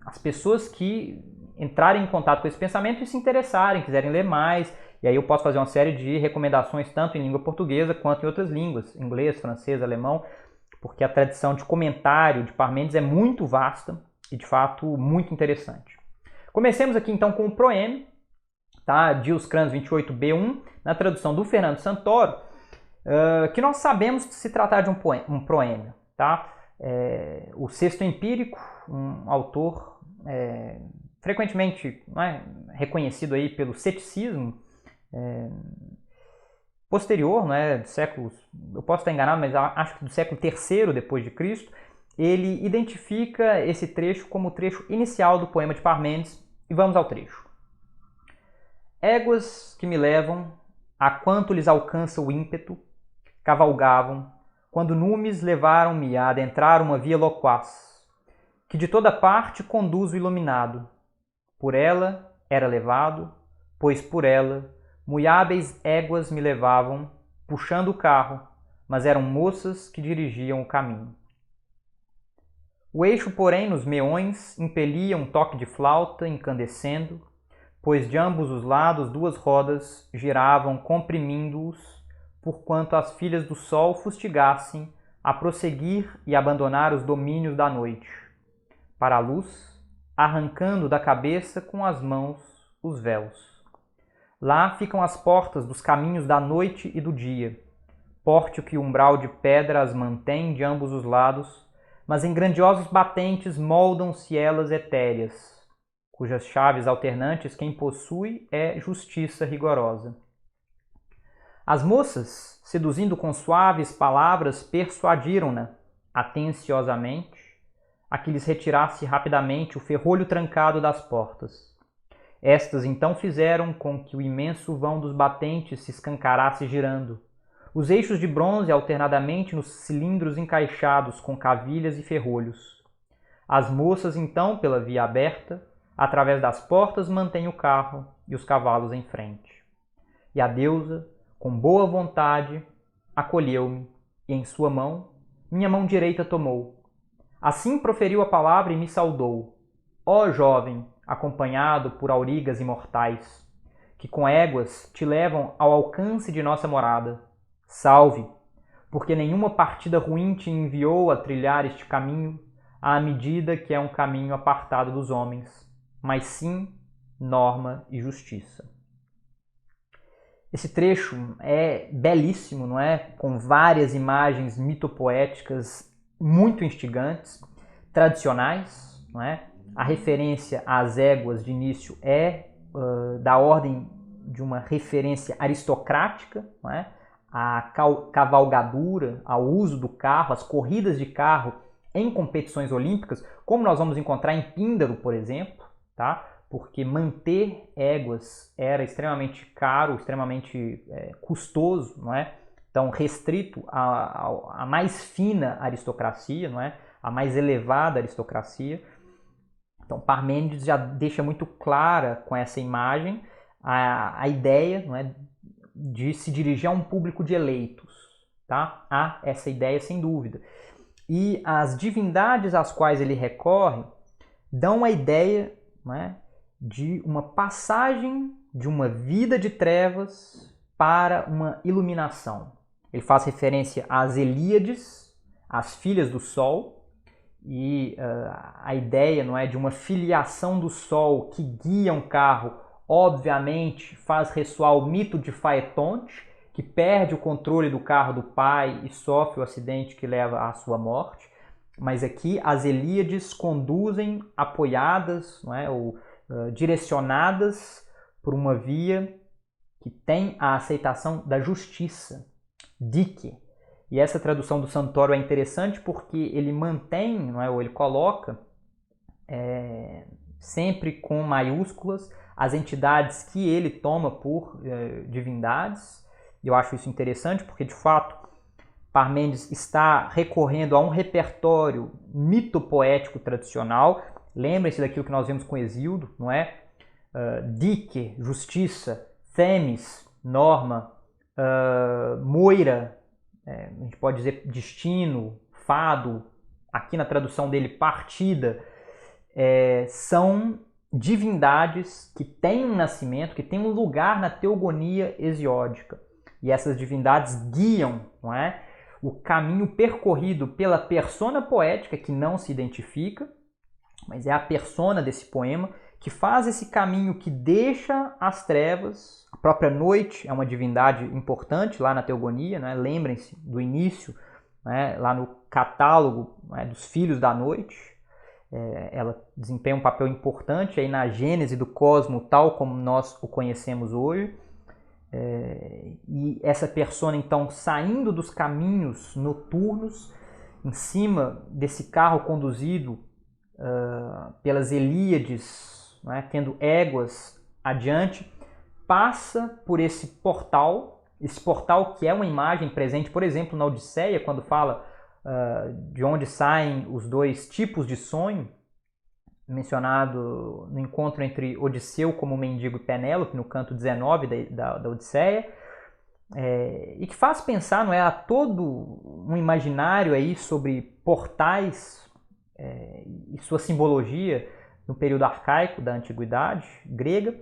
às pessoas que entrarem em contato com esse pensamento e se interessarem, quiserem ler mais. E aí eu posso fazer uma série de recomendações tanto em língua portuguesa quanto em outras línguas, inglês, francês, alemão, porque a tradição de comentário de Parmênides é muito vasta e, de fato, muito interessante. Comecemos aqui então com o proeme, tá? Dios Crans 28b1, na tradução do Fernando Santoro, que nós sabemos se tratar de um proeme. Tá? O Sexto Empírico, um autor frequentemente, não é, reconhecido aí pelo ceticismo, posterior, né, do século, eu posso estar enganado, mas acho que do século III depois de Cristo, ele identifica esse trecho como o trecho inicial do poema de Parmênides, e vamos ao trecho. Éguas que me levam, a quanto lhes alcança o ímpeto, cavalgavam, quando numes levaram-me a adentrar uma via loquaz, que de toda parte conduz o iluminado. Por ela era levado, pois por ela muiáveis éguas me levavam, puxando o carro, mas eram moças que dirigiam o caminho. O eixo, porém, nos meões impelia um toque de flauta incandescendo, pois de ambos os lados duas rodas giravam comprimindo-os, porquanto as filhas do sol fustigassem a prosseguir e abandonar os domínios da noite, para a luz, arrancando da cabeça com as mãos os véus. Lá ficam as portas dos caminhos da noite e do dia, pórtico e umbral de pedra as mantém de ambos os lados, mas em grandiosos batentes moldam-se elas etéreas, cujas chaves alternantes quem possui é justiça rigorosa. As moças, seduzindo com suaves palavras, persuadiram-na, atenciosamente, a que lhes retirasse rapidamente o ferrolho trancado das portas. Estas então fizeram com que o imenso vão dos batentes se escancarasse girando, os eixos de bronze alternadamente nos cilindros encaixados com cavilhas e ferrolhos. As moças então, pela via aberta, através das portas mantêm o carro e os cavalos em frente. E a deusa, com boa vontade, acolheu-me, e em sua mão, minha mão direita tomou. Assim proferiu a palavra e me saudou. Ó jovem, acompanhado por aurigas imortais, que com éguas te levam ao alcance de nossa morada. Salve, porque nenhuma partida ruim te enviou a trilhar este caminho, à medida que é um caminho apartado dos homens, mas sim norma e justiça. Esse trecho é belíssimo, não é? Com várias imagens mitopoéticas muito instigantes, tradicionais, não é? A referência às éguas de início é da ordem de uma referência aristocrática, não é? A cavalgadura, ao uso do carro, as corridas de carro em competições olímpicas, como nós vamos encontrar em Píndaro, por exemplo, tá? Porque manter éguas era extremamente caro, extremamente custoso, não é? Então restrito à mais fina aristocracia, não é? A mais elevada aristocracia. Então Parmênides já deixa muito clara com essa imagem a ideia, não é, de se dirigir a um público de eleitos. Tá? Há essa ideia sem dúvida. E as divindades às quais ele recorre dão a ideia, não é, de uma passagem de uma vida de trevas para uma iluminação. Ele faz referência às Helíades, as filhas do sol, e a ideia, não é, de uma filiação do Sol que guia um carro, obviamente faz ressoar o mito de Faetonte, que perde o controle do carro do pai e sofre o acidente que leva à sua morte. Mas aqui as Helíades conduzem apoiadas, não é, ou direcionadas por uma via que tem a aceitação da justiça, dike. E essa tradução do Santoro é interessante porque ele mantém, não é, ou ele coloca sempre com maiúsculas as entidades que ele toma por divindades. E eu acho isso interessante porque, de fato, Parmênides está recorrendo a um repertório mitopoético tradicional. Lembrem-se daquilo que nós vimos com Hesíodo, não é? Dike, justiça, Themis, norma, Moira, a gente pode dizer destino, fado, aqui na tradução dele partida, são divindades que têm um nascimento, que têm um lugar na teogonia hesiódica. E essas divindades guiam, não é, o caminho percorrido pela persona poética, que não se identifica, mas é a persona desse poema, que faz esse caminho que deixa as trevas. A própria noite é uma divindade importante lá na teogonia, né? Lembrem-se do início, né? Lá no catálogo, né, dos filhos da noite. Ela desempenha um papel importante aí na gênese do cosmo tal como nós o conhecemos hoje. E essa persona, então, saindo dos caminhos noturnos, em cima desse carro conduzido pelas Helíades, né, tendo éguas adiante, passa por esse portal que é uma imagem presente, por exemplo, na Odisseia, quando fala de onde saem os dois tipos de sonho, mencionado no encontro entre Odisseu como mendigo e Penélope, no canto 19 da Odisseia, e que faz pensar, não é, a todo um imaginário aí sobre portais e sua simbologia no período arcaico da antiguidade grega.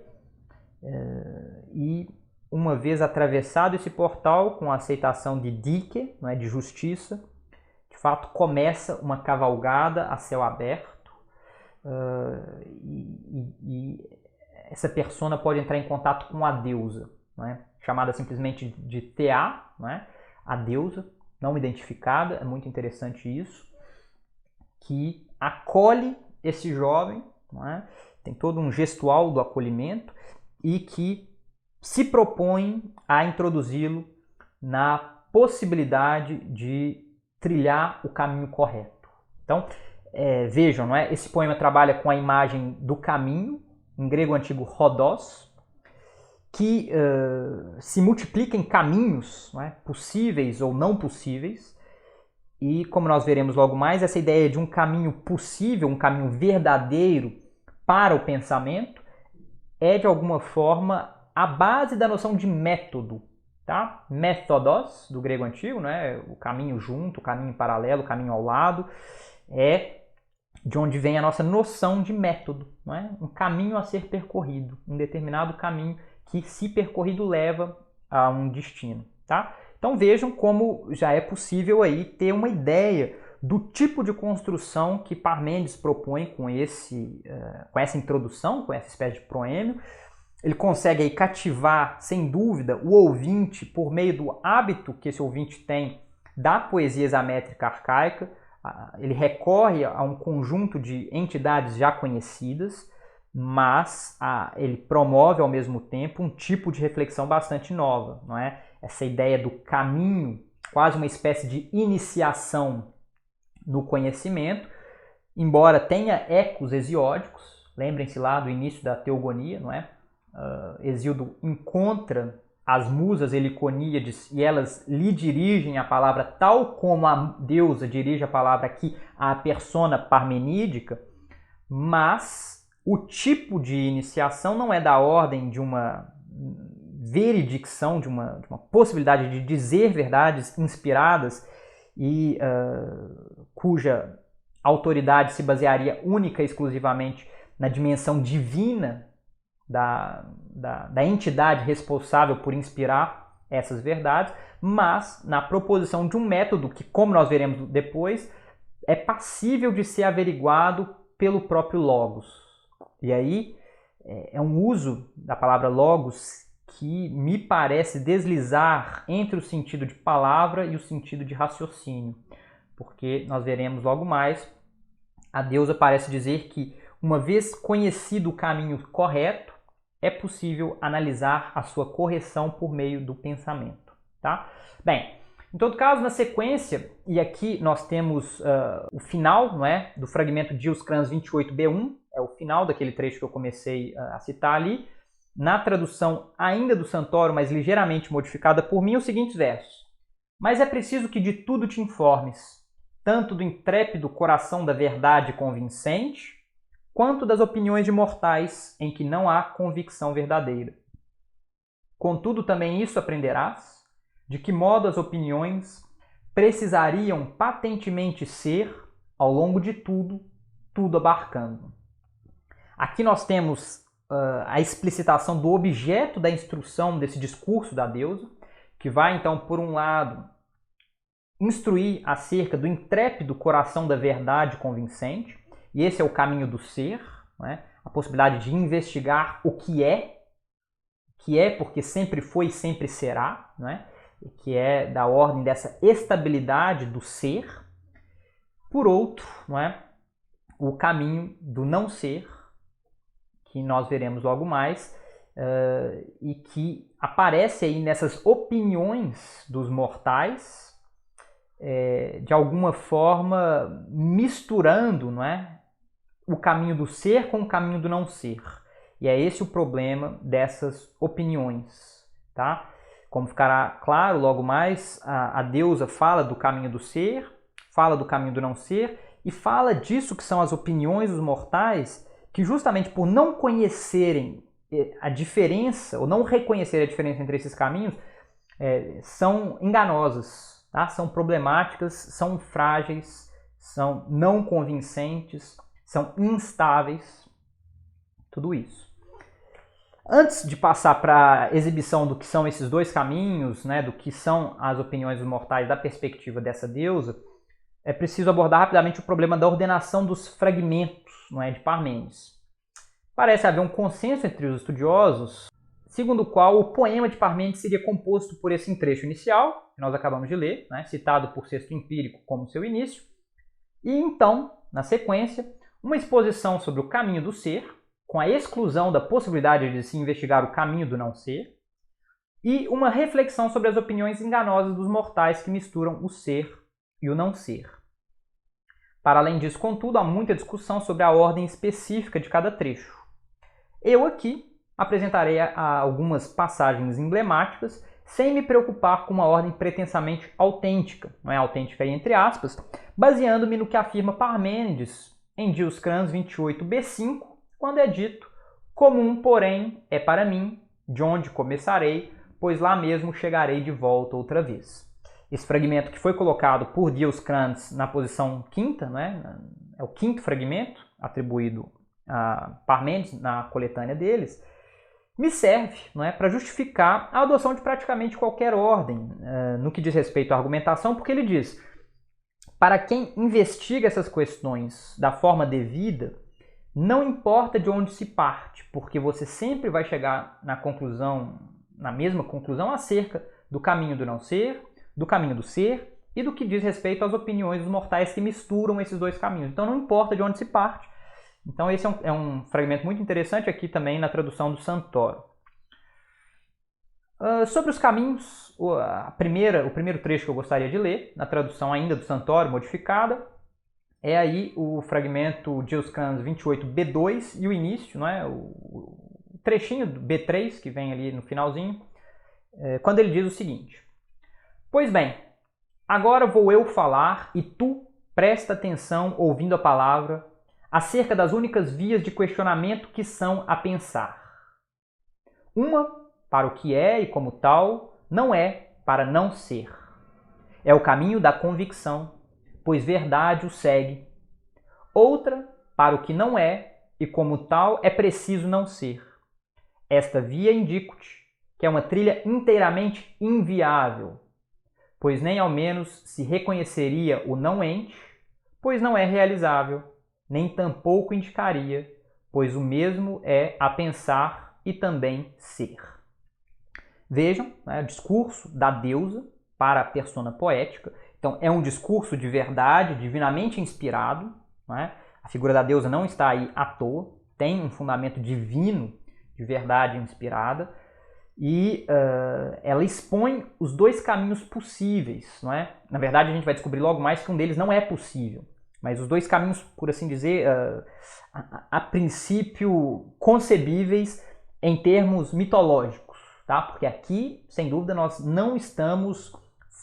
E uma vez atravessado esse portal com a aceitação de dike, não é, de justiça, de fato começa uma cavalgada a céu aberto. E essa persona pode entrar em contato com a deusa, não é? Chamada simplesmente de Thea, não é? A deusa, não identificada, é muito interessante isso, que acolhe esse jovem, não é? Tem todo um gestual do acolhimento e que se propõe a introduzi-lo na possibilidade de trilhar o caminho correto. Então, vejam, não é? Esse poema trabalha com a imagem do caminho, em grego antigo rhodos, que se multiplica em caminhos, não é? Possíveis ou não possíveis. E, como nós veremos logo mais, essa ideia de um caminho possível, um caminho verdadeiro para o pensamento, é de alguma forma a base da noção de método. Tá? Méthodos, do grego antigo, né? O caminho junto, o caminho paralelo, o caminho ao lado, é de onde vem a nossa noção de método, não é? Um caminho a ser percorrido, um determinado caminho que, se percorrido, leva a um destino. Tá? Então vejam como já é possível aí ter uma ideia do tipo de construção que Parmênides propõe com essa introdução, com essa espécie de proêmio. Ele consegue aí cativar, sem dúvida, o ouvinte por meio do hábito que esse ouvinte tem da poesia hexamétrica arcaica. Ele recorre a um conjunto de entidades já conhecidas, mas ele promove ao mesmo tempo um tipo de reflexão bastante nova, não é? Essa ideia do caminho, quase uma espécie de iniciação no conhecimento, embora tenha ecos hesiódicos. Lembrem-se lá do início da teogonia, não é? Hesíodo encontra as musas heliconíades e elas lhe dirigem a palavra tal como a deusa dirige a palavra aqui à persona parmenídica, mas o tipo de iniciação não é da ordem de uma veridicção, de uma possibilidade de dizer verdades inspiradas e cuja autoridade se basearia única e exclusivamente na dimensão divina da entidade responsável por inspirar essas verdades, mas na proposição de um método que, como nós veremos depois, é passível de ser averiguado pelo próprio logos. E aí é um uso da palavra logos que me parece deslizar entre o sentido de palavra e o sentido de raciocínio, porque nós veremos logo mais, a deusa parece dizer que, uma vez conhecido o caminho correto, é possível analisar a sua correção por meio do pensamento. Tá? Bem, em todo caso, na sequência, e aqui nós temos o final, não é, do fragmento Dioscrans 28b1, é o final daquele trecho que eu comecei a citar ali, na tradução ainda do Santoro, mas ligeiramente modificada por mim, os seguintes versos. Mas é preciso que de tudo te informes, tanto do intrépido coração da verdade convincente, quanto das opiniões de mortais em que não há convicção verdadeira. Contudo, também isso aprenderás, de que modo as opiniões precisariam patentemente ser, ao longo de tudo, tudo abarcando. Aqui nós temos a explicitação do objeto da instrução desse discurso da deusa, que vai então, por um lado, instruir acerca do intrépido coração da verdade convincente, e esse é o caminho do ser, né? A possibilidade de investigar o que é porque sempre foi e sempre será, né? Que é da ordem dessa estabilidade do ser. Por outro, não é? O caminho do não ser, que nós veremos logo mais, e que aparece aí nessas opiniões dos mortais, de alguma forma misturando, não é, o caminho do ser com o caminho do não ser. E é esse o problema dessas opiniões. Tá? Como ficará claro logo mais, a deusa fala do caminho do ser, fala do caminho do não ser, e fala disso que são as opiniões dos mortais, que justamente por não conhecerem a diferença, ou não reconhecer a diferença entre esses caminhos, são enganosas, tá? São problemáticas, são frágeis, são não convincentes, são instáveis, tudo isso. Antes de passar para a exibição do que são esses dois caminhos, né, do que são as opiniões dos mortais da perspectiva dessa deusa, é preciso abordar rapidamente o problema da ordenação dos fragmentos, não é, de Parmênides. Parece haver um consenso entre os estudiosos, segundo o qual o poema de Parmênides seria composto por esse trecho inicial, que nós acabamos de ler, né, citado por Sexto Empírico como seu início, e então, na sequência, uma exposição sobre o caminho do ser, com a exclusão da possibilidade de se investigar o caminho do não ser, e uma reflexão sobre as opiniões enganosas dos mortais que misturam o ser e o não ser. Para além disso, contudo, há muita discussão sobre a ordem específica de cada trecho. Eu aqui apresentarei algumas passagens emblemáticas, sem me preocupar com uma ordem pretensamente autêntica, não é autêntica aí entre aspas, baseando-me no que afirma Parmênides em Dioscrans 28b5, quando é dito: comum, porém, é para mim, de onde começarei, pois lá mesmo chegarei de volta outra vez. Esse fragmento que foi colocado por Dioscrans na posição quinta, né, é o quinto fragmento atribuído a Parmênides na coletânea deles, me serve, não é, para justificar a adoção de praticamente qualquer ordem no que diz respeito à argumentação, porque ele diz: para quem investiga essas questões da forma devida, não importa de onde se parte, porque você sempre vai chegar na mesma conclusão acerca do caminho do não ser, do caminho do ser e do que diz respeito às opiniões dos mortais que misturam esses dois caminhos. Então não importa de onde se parte. Então esse é um fragmento muito interessante aqui também na tradução do Santoro. Sobre os caminhos, o primeiro trecho que eu gostaria de ler, na tradução ainda do Santoro, modificada, é aí o fragmento Dioscrans 28b2 e o início, não é? O trechinho do b3 que vem ali no finalzinho, quando ele diz o seguinte: pois bem, agora vou eu falar e tu presta atenção ouvindo a palavra acerca das únicas vias de questionamento que são a pensar. Uma, para o que é e como tal, não é para não ser. É o caminho da convicção, pois verdade o segue. Outra, para o que não é e como tal é preciso não ser. Esta via indico-te, que é uma trilha inteiramente inviável, pois nem ao menos se reconheceria o não ente, pois não é realizável, nem tampouco indicaria, pois o mesmo é a pensar e também ser. Vejam, né, o discurso da deusa para a persona poética. Então, é um discurso de verdade, divinamente inspirado. Né? A figura da deusa não está aí à toa, tem um fundamento divino, de verdade inspirada, e ela expõe os dois caminhos possíveis. Não é? Na verdade, a gente vai descobrir logo mais que um deles não é possível, mas os dois caminhos, por assim dizer, a princípio concebíveis em termos mitológicos. Tá? Porque aqui, sem dúvida, nós não estamos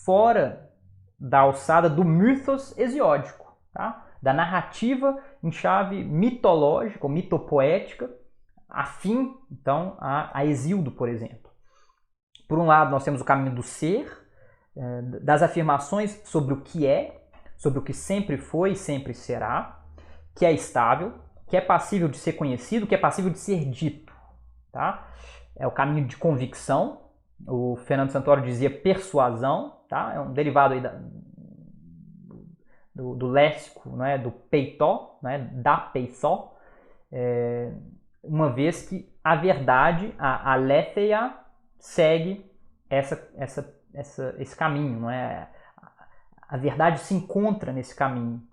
fora da alçada do mythos hesiódico, tá? Da narrativa em chave mitológica ou mitopoética, afim, então, a Hesíodo, por exemplo. Por um lado, nós temos o caminho do ser, das afirmações sobre o que é, sobre o que sempre foi e sempre será, que é estável, que é passível de ser conhecido, que é passível de ser dito, tá? É o caminho de convicção, o Fernando Santoro dizia persuasão, tá? É um derivado aí do léxico, né? Do peitó, né? Da peissó, uma vez que a verdade, a aletheia, segue esse caminho, não é? A verdade se encontra nesse caminho.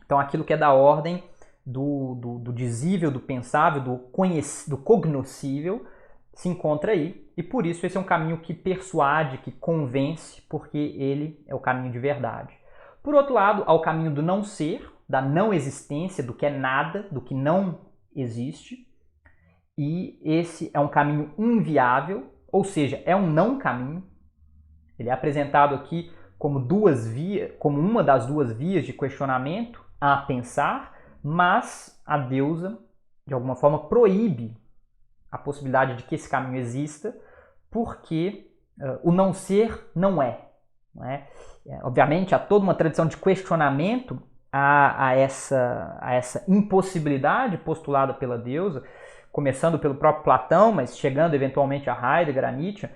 Então aquilo que é da ordem do dizível, do pensável, do cognoscível, se encontra aí, e por isso esse é um caminho que persuade, que convence, porque ele é o caminho de verdade. Por outro lado, há o caminho do não ser, da não existência, do que é nada, do que não existe, e esse é um caminho inviável, ou seja, é um não caminho. Ele é apresentado aqui como uma das duas vias de questionamento a pensar, mas a deusa, de alguma forma, proíbe a possibilidade de que esse caminho exista, porque o não ser não é. Não é? Obviamente, há toda uma tradição de questionamento a essa impossibilidade postulada pela deusa, começando pelo próprio Platão, mas chegando eventualmente a Heidegger, a Nietzsche,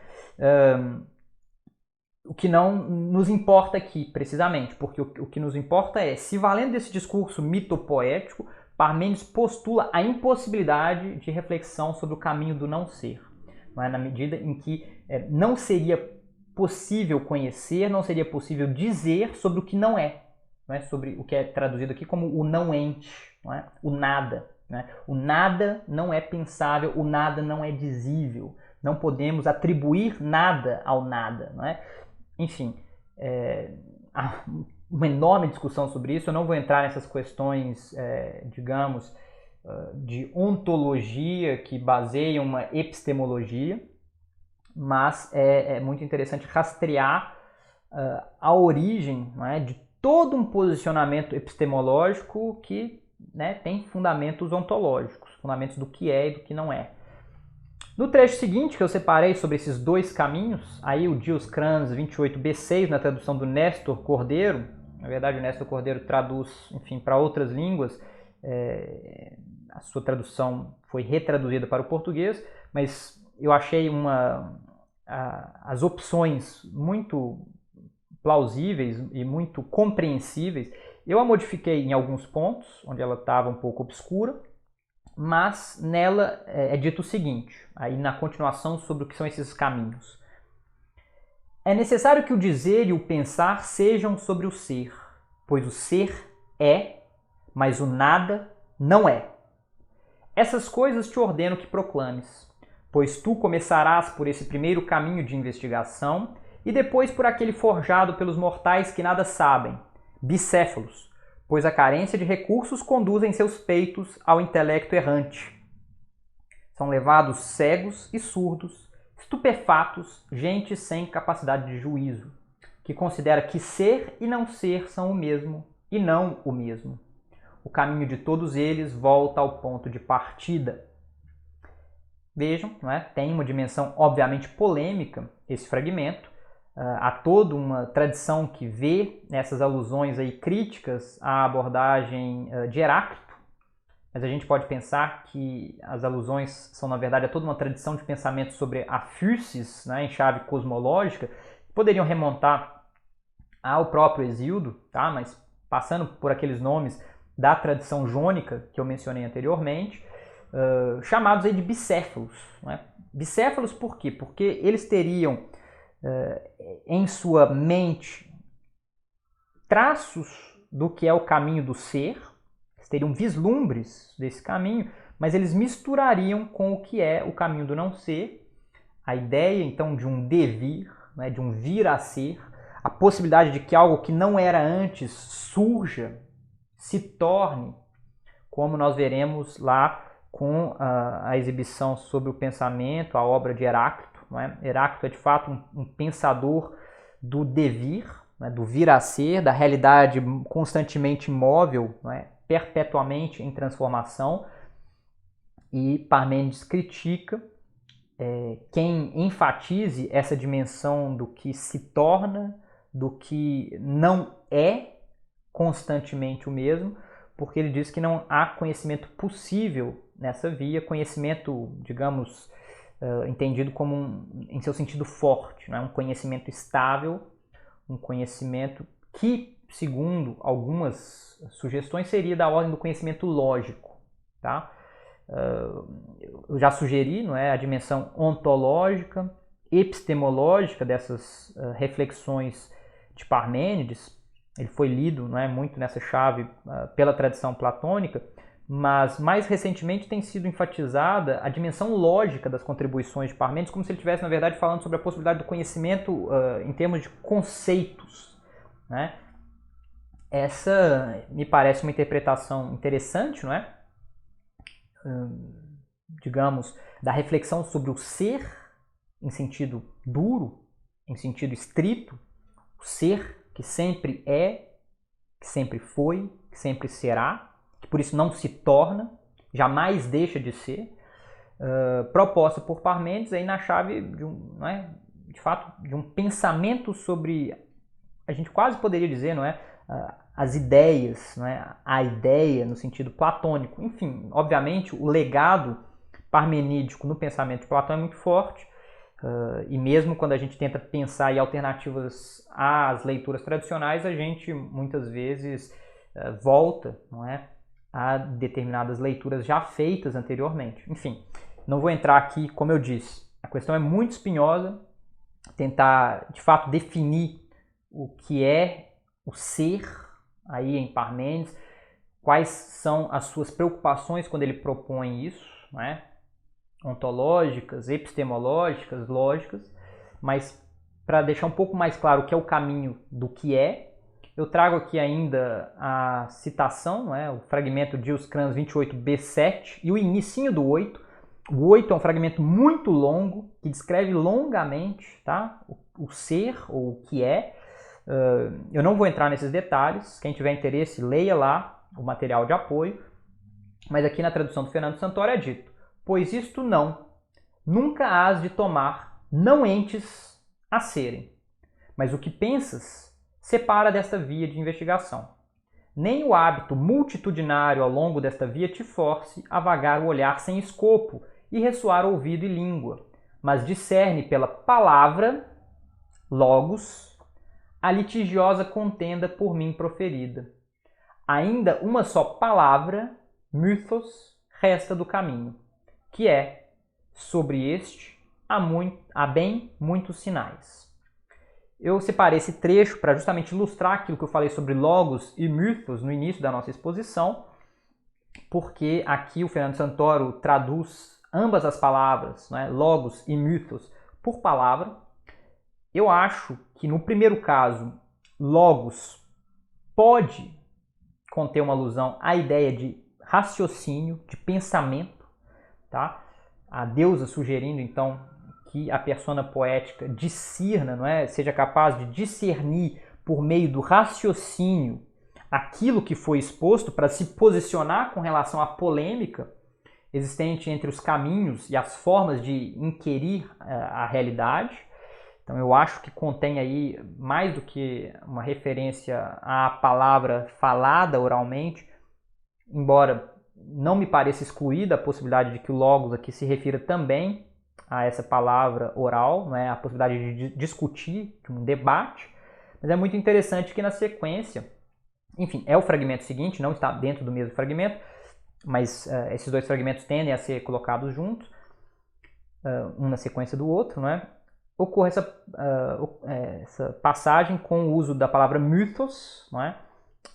o que não nos importa aqui, precisamente, porque o que nos importa é, se valendo desse discurso mitopoético, Parmênides postula a impossibilidade de reflexão sobre o caminho do não ser, não é? Na medida em que não seria possível conhecer, não seria possível dizer sobre o que não é, sobre o que é traduzido aqui como o não ente, não é? O nada. Né? O nada não é pensável, o nada não é dizível, não podemos atribuir nada ao nada. Não é? Enfim, há uma enorme discussão sobre isso. Eu não vou entrar nessas questões, digamos, de ontologia que baseiam uma epistemologia, mas é muito interessante rastrear a origem, não é, de todo um posicionamento epistemológico que, né, tem fundamentos ontológicos, fundamentos do que é e do que não é. No trecho seguinte, que eu separei sobre esses dois caminhos, aí o Gilles Kranz 28b6, na tradução do Néstor Cordeiro, na verdade o Néstor Cordeiro traduz, enfim, para outras línguas, a sua tradução foi retraduzida para o português, mas eu achei as opções muito plausíveis e muito compreensíveis. Eu a modifiquei em alguns pontos, onde ela estava um pouco obscura, mas nela é dito o seguinte, aí na continuação sobre o que são esses caminhos. É necessário que o dizer e o pensar sejam sobre o ser, pois o ser é, mas o nada não é. Essas coisas te ordeno que proclames, pois tu começarás por esse primeiro caminho de investigação e depois por aquele forjado pelos mortais que nada sabem, bicéfalos, pois a carência de recursos conduz em seus peitos ao intelecto errante. São levados cegos e surdos, estupefatos, gente sem capacidade de juízo, que considera que ser e não ser são o mesmo e não o mesmo. O caminho de todos eles volta ao ponto de partida. Vejam, não é? Tem uma dimensão obviamente polêmica esse fragmento. Há toda uma tradição que vê nessas alusões aí críticas à abordagem de Heráclito, mas a gente pode pensar que as alusões são, na verdade, toda uma tradição de pensamento sobre a physis, né, em chave cosmológica, que poderiam remontar ao próprio Hesíodo, tá? Mas passando por aqueles nomes da tradição jônica que eu mencionei anteriormente, chamados aí de bicéfalos. Né? Bicéfalos por quê? Porque eles teriam em sua mente traços do que é o caminho do ser, eles teriam vislumbres desse caminho, mas eles misturariam com o que é o caminho do não ser, a ideia então de um devir, né, de um vir a ser, a possibilidade de que algo que não era antes surja, se torne, como nós veremos lá com a exibição sobre o pensamento, a obra de Heráclito. Não é? Heráclito é de fato um pensador do devir, né, do vir a ser, da realidade constantemente móvel, não é? Perpetuamente em transformação, e Parmênides critica quem enfatize essa dimensão do que se torna, do que não é constantemente o mesmo, porque ele diz que não há conhecimento possível nessa via, conhecimento, digamos, entendido como em seu sentido forte, né? Um conhecimento estável, um conhecimento que, segundo algumas sugestões, seria da ordem do conhecimento lógico. Tá? Eu já sugeri, não é, a dimensão ontológica, epistemológica dessas reflexões de Parmênides. Ele foi lido, não é, muito nessa chave pela tradição platônica, mas mais recentemente tem sido enfatizada a dimensão lógica das contribuições de Parmênides, como se ele estivesse, na verdade, falando sobre a possibilidade do conhecimento em termos de conceitos. Né? Essa me parece uma interpretação interessante, não é? Digamos, da reflexão sobre o ser em sentido duro, em sentido estrito, o ser que sempre é, que sempre foi, que sempre será, que por isso não se torna, jamais deixa de ser, proposta por Parmênides aí na chave de não é, de fato, de um pensamento sobre, a gente quase poderia dizer, não é, as ideias, não é, a ideia no sentido platônico. Enfim, obviamente o legado parmenídico no pensamento de Platão é muito forte, e mesmo quando a gente tenta pensar em alternativas às leituras tradicionais, a gente muitas vezes volta, não é, a determinadas leituras já feitas anteriormente. Enfim, não vou entrar aqui, como eu disse, a questão é muito espinhosa, tentar de fato definir o que é o ser aí em Parmênides, quais são as suas preocupações quando ele propõe isso, não é? Ontológicas, epistemológicas, lógicas, mas para deixar um pouco mais claro o que é o caminho do que é, eu trago aqui ainda a citação, não é? O fragmento de Os Crans 28b7 e o inicinho do 8. O 8 é um fragmento muito longo, que descreve longamente, tá? O ser, ou o que é. Eu não vou entrar nesses detalhes, quem tiver interesse, leia lá o material de apoio, mas aqui na tradução do Fernando Santoro é dito: pois isto não, nunca hás de tomar, não entes a serem. Mas o que pensas separa desta via de investigação. Nem o hábito multitudinário ao longo desta via te force a vagar o olhar sem escopo e ressoar ouvido e língua, mas discerne pela palavra, logos, a litigiosa contenda por mim proferida. Ainda uma só palavra, mythos, resta do caminho, que é, sobre este, há bem muitos sinais. Eu separei esse trecho para justamente ilustrar aquilo que eu falei sobre logos e mythos no início da nossa exposição, porque aqui o Fernando Santoro traduz ambas as palavras, né, logos e mythos, por palavra. Eu acho que no primeiro caso, logos pode conter uma alusão à ideia de raciocínio, de pensamento, tá? A deusa sugerindo então que a persona poética discirna, não é? Seja capaz de discernir por meio do raciocínio aquilo que foi exposto para se posicionar com relação à polêmica existente entre os caminhos e as formas de inquirir a realidade. Então eu acho que contém aí mais do que uma referência à palavra falada oralmente, embora não me pareça excluída a possibilidade de que o logos aqui se refira também a essa palavra oral, não é? A possibilidade de discutir, de um debate, mas é muito interessante que na sequência Enfim, é o fragmento seguinte, não está dentro do mesmo fragmento, mas esses dois fragmentos tendem a ser colocados juntos, um na sequência do outro, não é? Ocorre essa passagem com o uso da palavra mythos, não é?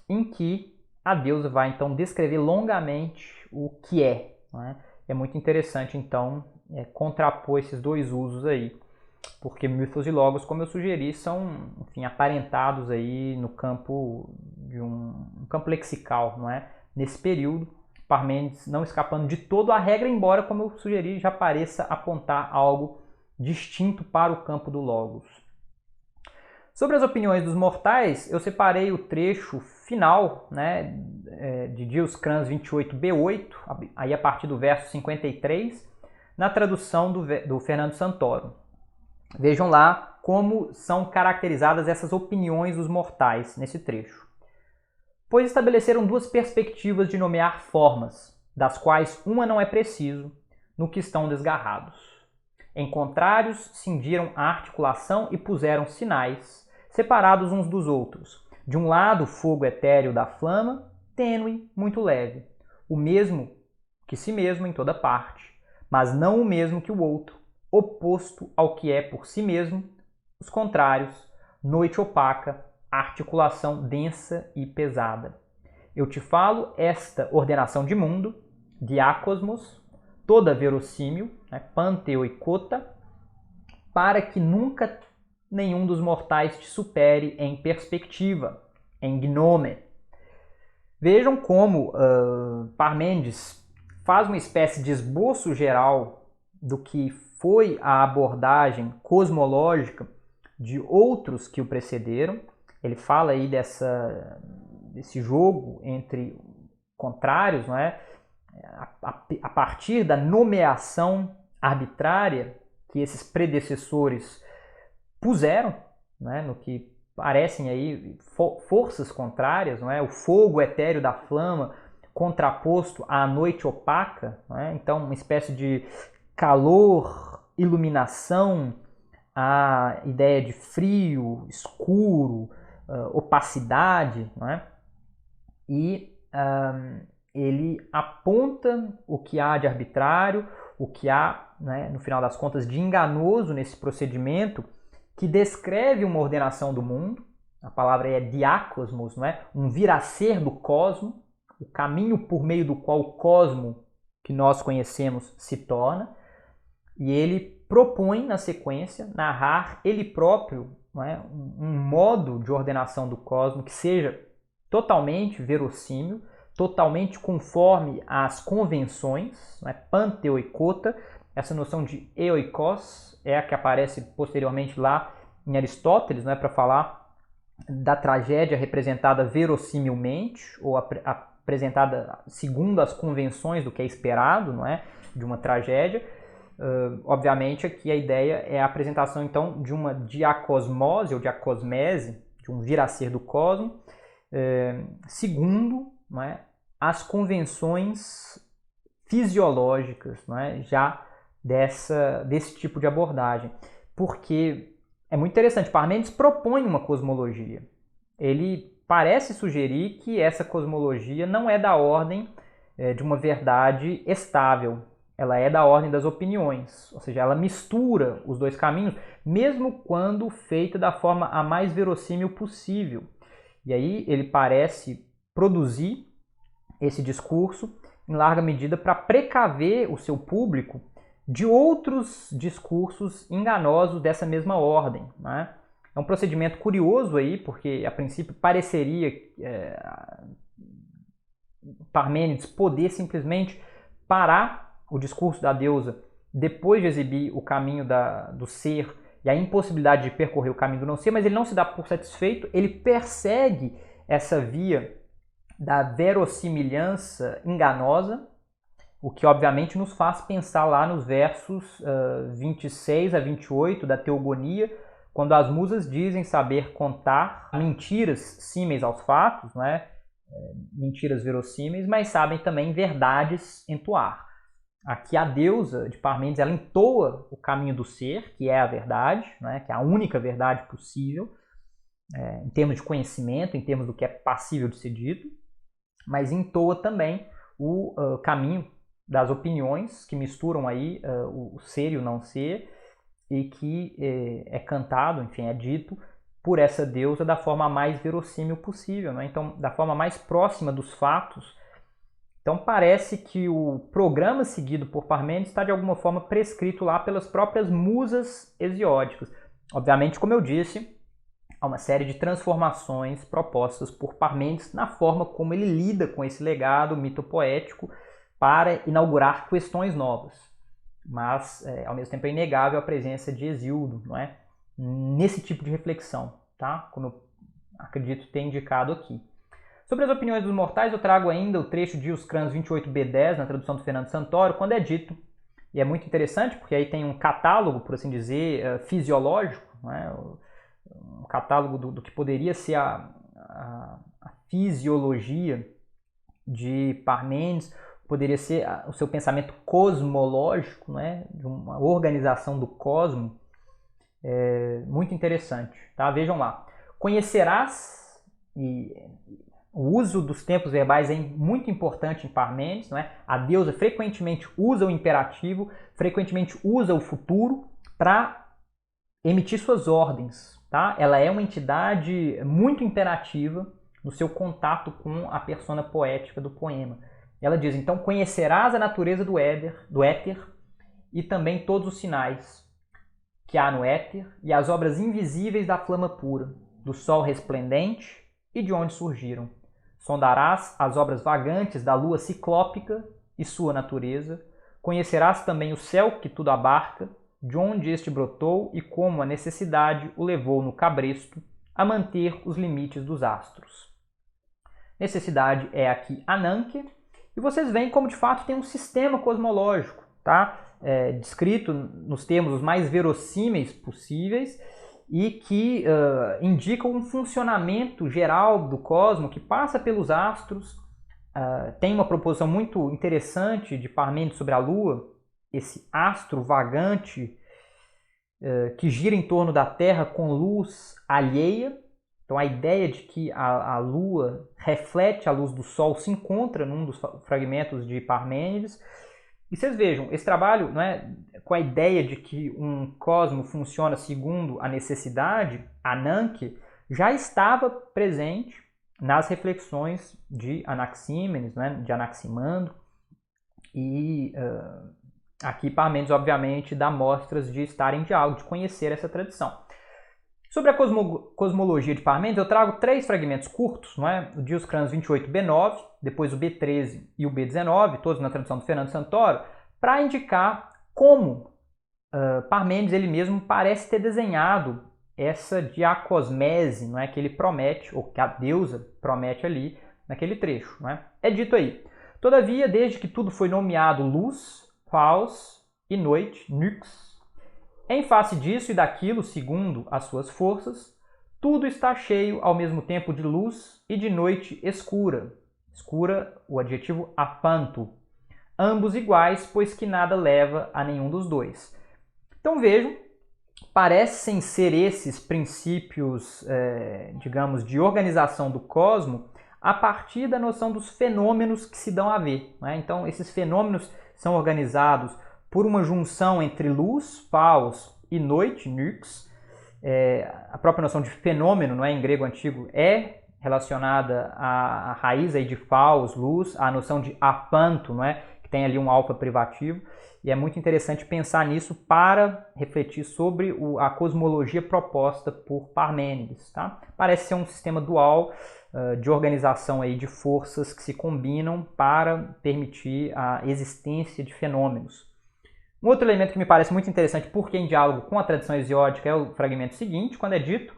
Em que a deusa vai então descrever longamente o que é. Não é? É muito interessante então contrapor esses dois usos aí, porque mythos e logos, como eu sugeri, são, enfim, aparentados aí no campo de um campo lexical, não é? Nesse período, Parmênides não escapando de todo a regra, embora, como eu sugeri, já pareça apontar algo distinto para o campo do logos. Sobre as opiniões dos mortais, eu separei o trecho final, né, de Dioscrans 28b8, aí a partir do verso 53, na tradução do Fernando Santoro. Vejam lá como são caracterizadas essas opiniões dos mortais nesse trecho. Pois estabeleceram duas perspectivas de nomear formas, das quais uma não é preciso, no que estão desgarrados. Em contrários, cindiram a articulação e puseram sinais, separados uns dos outros. De um lado, o fogo etéreo da flama, tênue, muito leve, o mesmo que si mesmo em toda parte, mas não o mesmo que o outro, oposto ao que é por si mesmo, os contrários, noite opaca, articulação densa e pesada. Eu te falo esta ordenação de mundo, diácosmos, toda verossímil, panteoicota, para que nunca nenhum dos mortais te supere em perspectiva, em gnome. Vejam como Parmênides faz uma espécie de esboço geral do que foi a abordagem cosmológica de outros que o precederam. Ele fala aí desse jogo entre contrários, não é? A partir da nomeação arbitrária que esses predecessores puseram, né, no que parecem aí forças contrárias, não é? O fogo etéreo da flama contraposto à noite opaca, não é? Então uma espécie de calor, iluminação, a ideia de frio, escuro, opacidade, não é? E ele aponta o que há de arbitrário, o que há, né, no final das contas, de enganoso nesse procedimento que descreve uma ordenação do mundo. A palavra é diácosmos, não é? Um vir a ser do cosmo, o caminho por meio do qual o cosmo que nós conhecemos se torna. E ele propõe, na sequência, narrar ele próprio, não é? Um modo de ordenação do cosmo que seja totalmente verossímil, totalmente conforme às convenções, né? Panteoicota. Essa noção de eoikos é a que aparece posteriormente lá em Aristóteles, né? Para falar da tragédia representada verossimilmente, ou apresentada segundo as convenções do que é esperado, não é? De uma tragédia. Obviamente aqui a ideia é a apresentação então de uma diacosmose ou diacosmese, de um vir a ser do cosmo, segundo, não é, as convenções fisiológicas, não é, já desse tipo de abordagem. Porque é muito interessante, Parmênides propõe uma cosmologia. Ele parece sugerir que essa cosmologia não é da ordem de uma verdade estável, ela é da ordem das opiniões, ou seja, ela mistura os dois caminhos, mesmo quando feita da forma a mais verossímil possível. E aí ele parece produzir esse discurso em larga medida para precaver o seu público de outros discursos enganosos dessa mesma ordem, né? É um procedimento curioso aí, porque a princípio pareceria Parmênides poder simplesmente parar o discurso da deusa depois de exibir o caminho do ser e a impossibilidade de percorrer o caminho do não ser, mas ele não se dá por satisfeito, ele persegue essa via da verossimilhança enganosa, o que obviamente nos faz pensar lá nos versos 26 a 28 da Teogonia, quando as musas dizem saber contar mentiras símeis aos fatos, não é? Mentiras verossímeis, mas sabem também verdades entoar. Aqui a deusa de Parmênides, ela entoa o caminho do ser, que é a verdade, né, que é a única verdade possível, em termos de conhecimento, em termos do que é passível de ser dito, mas entoa também o caminho das opiniões que misturam aí o ser e o não ser, e que é cantado, enfim, é dito por essa deusa da forma mais verossímil possível, né? Então, da forma mais próxima dos fatos. Então, parece que o programa seguido por Parmênides está de alguma forma prescrito lá pelas próprias musas hesiódicas. Obviamente, como eu disse, há uma série de transformações propostas por Parmênides na forma como ele lida com esse legado mitopoético para inaugurar questões novas. Mas, ao mesmo tempo, é inegável a presença de Hesíodo, não é? Nesse tipo de reflexão, tá? Como eu acredito ter indicado aqui. Sobre as opiniões dos mortais, eu trago ainda o trecho de Os Crânios 28b10, na tradução do Fernando Santoro, quando é dito, e é muito interessante, porque aí tem um catálogo, por assim dizer, fisiológico, não é? Um catálogo do que poderia ser a fisiologia de Parmênides, poderia ser o seu pensamento cosmológico, né, de uma organização do cosmo, muito interessante. Tá? Vejam lá. Conhecerás, e o uso dos tempos verbais é muito importante em Parmênides, não é? A deusa frequentemente usa o imperativo, frequentemente usa o futuro para emitir suas ordens. Tá? Ela é uma entidade muito imperativa no seu contato com a persona poética do poema. Ela diz, então, conhecerás a natureza do éter e também todos os sinais que há no éter e as obras invisíveis da flama pura, do sol resplendente e de onde surgiram. Sondarás as obras vagantes da lua ciclópica e sua natureza. Conhecerás também o céu que tudo abarca, de onde este brotou e como a necessidade o levou no cabresto a manter os limites dos astros. Necessidade é aqui Ananke, e vocês veem como de fato tem um sistema cosmológico, tá? Descrito nos termos os mais verossímeis possíveis e que indicam um funcionamento geral do cosmo que passa pelos astros. Tem uma proposição muito interessante de Parmênides sobre a Lua, esse astro vagante que gira em torno da Terra com luz alheia. Então a ideia de que a Lua reflete a luz do Sol se encontra num dos fragmentos de Parmênides. E vocês vejam, esse trabalho, não é, com a ideia de que um cosmo funciona segundo a necessidade, Ananke, já estava presente nas reflexões de Anaxímenes, né, de Anaximandro, e aqui Parmênides, obviamente, dá mostras de estar em diálogo, de conhecer essa tradição. Sobre a cosmologia de Parmênides, eu trago 3 fragmentos curtos, não é? O de Os Crânios 28b9, depois o b13 e o b19, todos na tradução do Fernando Santoro, para indicar como Parmênides ele mesmo parece ter desenhado essa diacosmese, não é, que ele promete, ou que a deusa promete ali naquele trecho. Não é? É dito aí: todavia, desde que tudo foi nomeado luz, paus e noite, nux, em face disso e daquilo, segundo as suas forças, tudo está cheio ao mesmo tempo de luz e de noite escura. Escura, o adjetivo apanto. Ambos iguais, pois que nada leva a nenhum dos dois. Então vejam, parecem ser esses princípios, digamos, de organização do cosmo a partir da noção dos fenômenos que se dão a ver. Né? Então esses fenômenos são organizados por uma junção entre luz, paus, e noite, nux. A própria noção de fenômeno, não é, em grego antigo, é relacionada à raiz aí de paus, luz, à noção de apanto, não é, que tem ali um alfa privativo. E é muito interessante pensar nisso para refletir sobre a cosmologia proposta por Parmênides. Tá? Parece ser um sistema dual de organização aí de forças que se combinam para permitir a existência de fenômenos. Um outro elemento que me parece muito interessante, porque em diálogo com a tradição hesiódica, é o fragmento seguinte, quando é dito: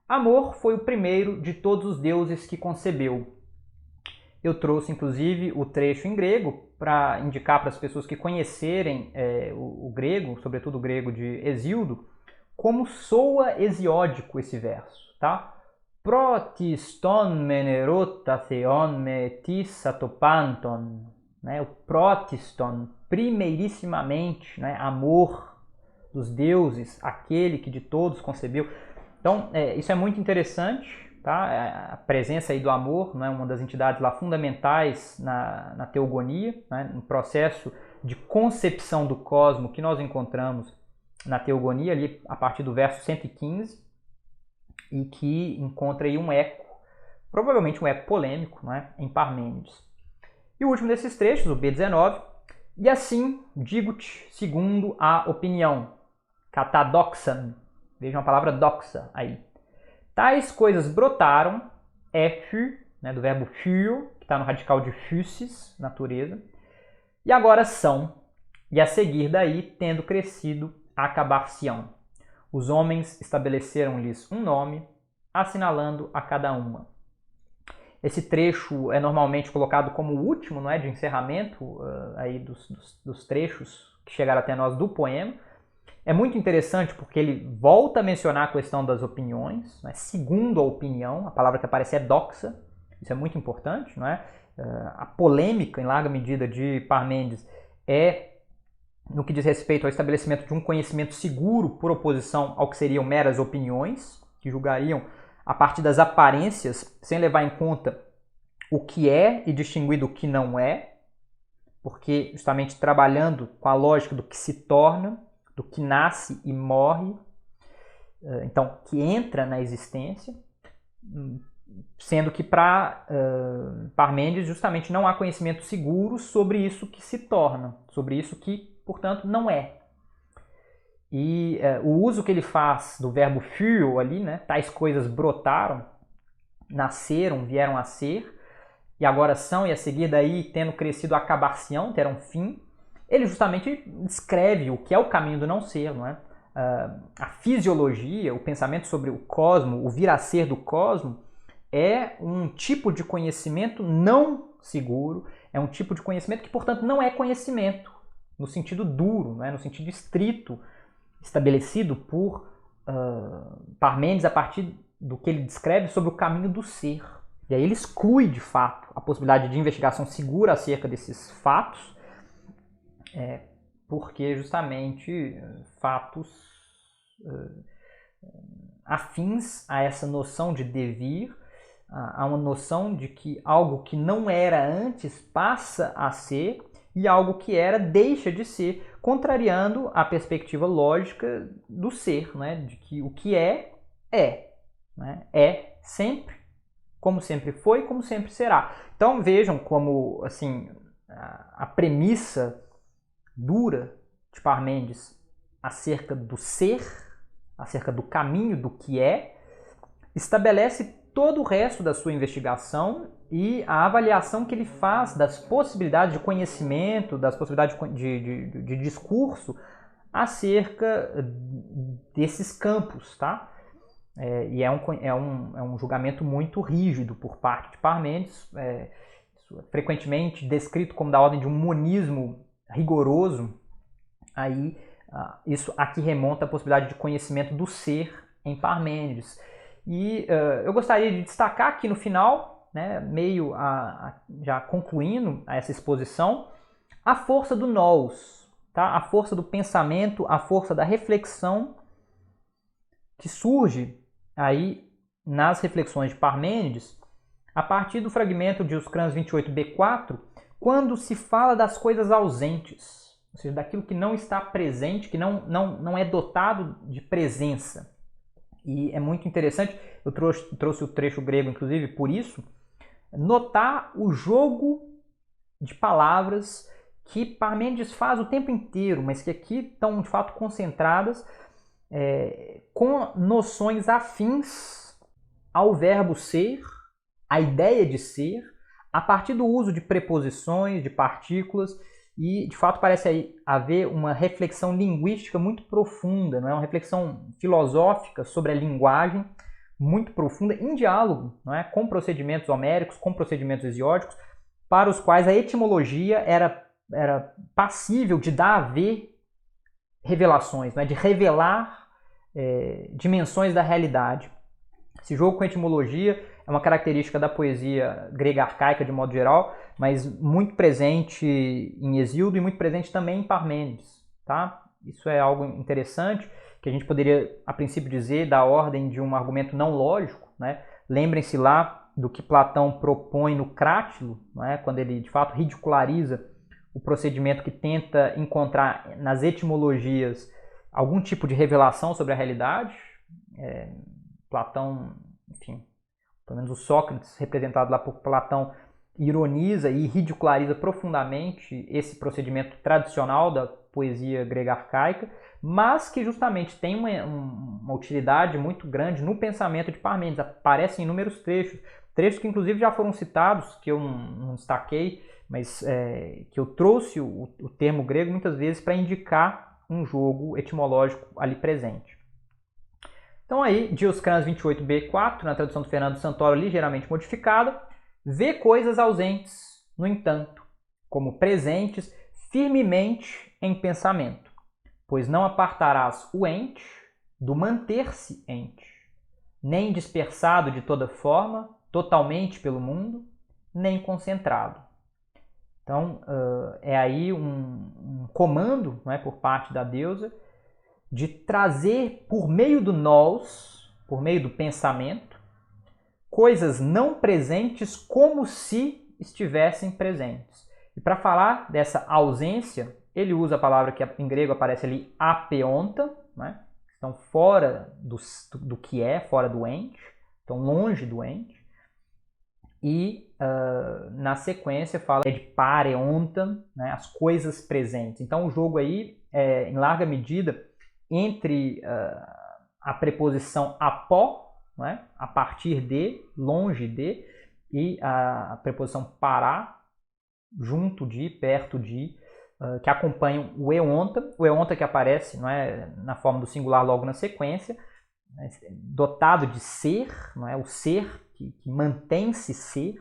amor foi o primeiro de todos os deuses que concebeu. Eu trouxe, inclusive, o trecho em grego para indicar para as pessoas que conhecerem o grego, sobretudo o grego de Hesíodo, como soa hesiódico esse verso. Tá? Protiston menerota theon me tis atopanton. Né? O protiston, primeirissimamente, né? Amor dos deuses, aquele que de todos concebeu. Então, isso é muito interessante, tá? A presença aí do amor, né, uma das entidades lá fundamentais na teogonia, né, no processo de concepção do cosmo que nós encontramos na teogonia, ali a partir do verso 115, e que encontra aí um eco, provavelmente um eco polêmico, né, em Parmênides. E o último desses trechos, o B19, e assim digo-te segundo a opinião, katadoxan, vejam a palavra doxa aí. Tais coisas brotaram, né, do verbo phyo, que está no radical de physis, natureza, e agora são, e a seguir daí, tendo crescido, acabar-se-ão. Os homens estabeleceram-lhes um nome, assinalando a cada uma. Esse trecho é normalmente colocado como o último, não é, de encerramento aí dos trechos que chegaram até nós do poema. É muito interessante porque ele volta a mencionar a questão das opiniões, né, segundo a opinião, a palavra que aparece é doxa, isso é muito importante, não é? A polêmica, em larga medida, de Parmênides é no que diz respeito ao estabelecimento de um conhecimento seguro por oposição ao que seriam meras opiniões, que julgariam a partir das aparências, sem levar em conta o que é e distinguir do que não é, porque justamente trabalhando com a lógica do que se torna, do que nasce e morre, então que entra na existência, sendo que para Parmênides justamente não há conhecimento seguro sobre isso que se torna, sobre isso que, portanto, não é. E o uso que ele faz do verbo phyo ali, né, tais coisas brotaram, nasceram, vieram a ser, e agora são, e a seguir daí, tendo crescido, acabar-se-ão, terão fim, ele justamente descreve o que é o caminho do não ser, não é? A fisiologia, o pensamento sobre o cosmo, o vir a ser do cosmo, é um tipo de conhecimento não seguro, é um tipo de conhecimento que, portanto, não é conhecimento, no sentido duro, não é? No sentido estrito, estabelecido por Parmênides a partir do que ele descreve sobre o caminho do ser. E aí ele exclui, de fato, a possibilidade de investigação segura acerca desses fatos, porque justamente fatos afins a essa noção de devir, a uma noção de que algo que não era antes passa a ser e algo que era deixa de ser, contrariando a perspectiva lógica do ser, né? De que o que é, né? É sempre, como sempre foi, como sempre será. Então vejam como assim, a premissa dura de Parmênides acerca do ser, acerca do caminho do que é, estabelece todo o resto da sua investigação e a avaliação que ele faz das possibilidades de conhecimento, das possibilidades de discurso acerca desses campos, tá? E é um julgamento muito rígido por parte de Parmênides, frequentemente descrito como da ordem de um monismo rigoroso. Aí isso aqui remonta à possibilidade de conhecimento do ser em Parmênides. E eu gostaria de destacar aqui no final, né, meio já concluindo essa exposição, a força do nous, tá? A força do pensamento, a força da reflexão que surge aí nas reflexões de Parmênides a partir do fragmento de Os Crânios 28b4, quando se fala das coisas ausentes, ou seja, daquilo que não está presente, que não é dotado de presença. E é muito interessante, eu trouxe o trecho grego, inclusive, por isso, notar o jogo de palavras que Parmênides faz o tempo inteiro, mas que aqui estão, de fato, concentradas com noções afins ao verbo ser, à ideia de ser, a partir do uso de preposições, de partículas, e de fato parece aí haver uma reflexão linguística muito profunda, não é? Uma reflexão filosófica sobre a linguagem muito profunda, em diálogo, não é? Com procedimentos homéricos, com procedimentos hesiódicos, para os quais a etimologia era passível de dar a ver revelações, não é? De revelar dimensões da realidade. Esse jogo com a etimologia é uma característica da poesia grega arcaica de modo geral, mas muito presente em Hesíodo e muito presente também em Parmênides, tá? Isso é algo interessante que a gente poderia, a princípio, dizer da ordem de um argumento não lógico, né? Lembrem-se lá do que Platão propõe no Crátilo, né? Quando ele, de fato, ridiculariza o procedimento que tenta encontrar nas etimologias algum tipo de revelação sobre a realidade. Platão, enfim, pelo menos o Sócrates, representado lá por Platão, ironiza e ridiculariza profundamente esse procedimento tradicional da poesia grega arcaica, mas que justamente tem uma utilidade muito grande no pensamento de Parmênides. Aparecem inúmeros trechos que inclusive já foram citados, que eu não destaquei, mas que eu trouxe o termo grego muitas vezes para indicar um jogo etimológico ali presente. Então aí, Dioscrans 28b4, na tradução do Fernando Santoro, ligeiramente modificada, vê coisas ausentes, no entanto, como presentes firmemente em pensamento, pois não apartarás o ente do manter-se ente, nem dispersado de toda forma, totalmente pelo mundo, nem concentrado. Então, é aí um comando, não é, por parte da deusa de trazer por meio do nous, por meio do pensamento, coisas não presentes como se estivessem presentes. E para falar dessa ausência, ele usa a palavra que em grego aparece ali, apeonta, né? Estão fora do que é, fora do ente, estão longe do ente. E na sequência fala de pareonta, né? As coisas presentes. Então o jogo aí é, em larga medida, entre a preposição apó, né? A partir de, longe de, e a preposição para, junto de, perto de, que acompanham o eonta que aparece, não é, na forma do singular logo na sequência, né, dotado de ser, não é, o ser que mantém-se ser,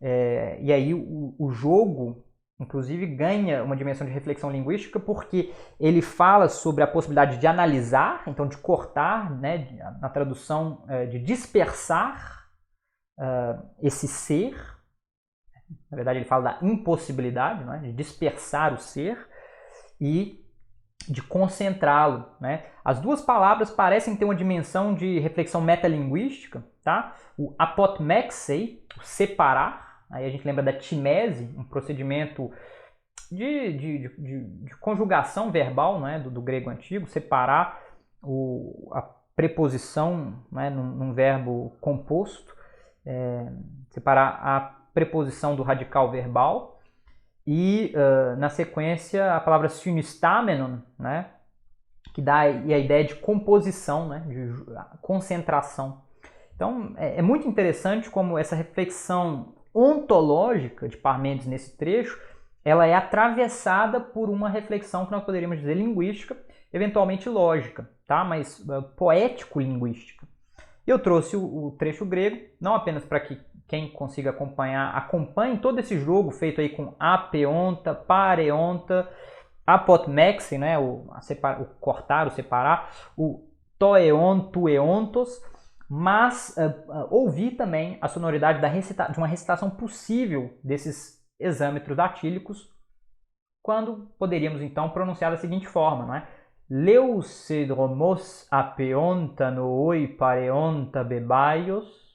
e aí o jogo, inclusive, ganha uma dimensão de reflexão linguística porque ele fala sobre a possibilidade de analisar, então de cortar, né, na tradução, de dispersar esse ser. Na verdade, ele fala da impossibilidade, não é? De dispersar o ser e de concentrá-lo, né? As duas palavras parecem ter uma dimensão de reflexão metalinguística, tá? O apotmexei, o separar, aí a gente lembra da timese, um procedimento de conjugação verbal, né, do grego antigo, separar a preposição, né, num verbo composto, separar a preposição do radical verbal e, na sequência, a palavra synestamenon, né, que dá a ideia de composição, né, de concentração. Então, é muito interessante como essa reflexão ontológica de Parmênides nesse trecho, ela é atravessada por uma reflexão que nós poderíamos dizer linguística, eventualmente lógica, tá? Mas poético-linguística. Eu trouxe o trecho grego, não apenas para que quem consiga acompanhar, acompanhe todo esse jogo feito aí com apeonta, pareonta, apotmexi, né, o cortar, o separar, o toeon, tueontos, mas ouvir também a sonoridade de uma recitação possível desses exâmetros datílicos, quando poderíamos então pronunciar da seguinte forma, não é? Leucedromos apeonta nooi pareonta bebaios,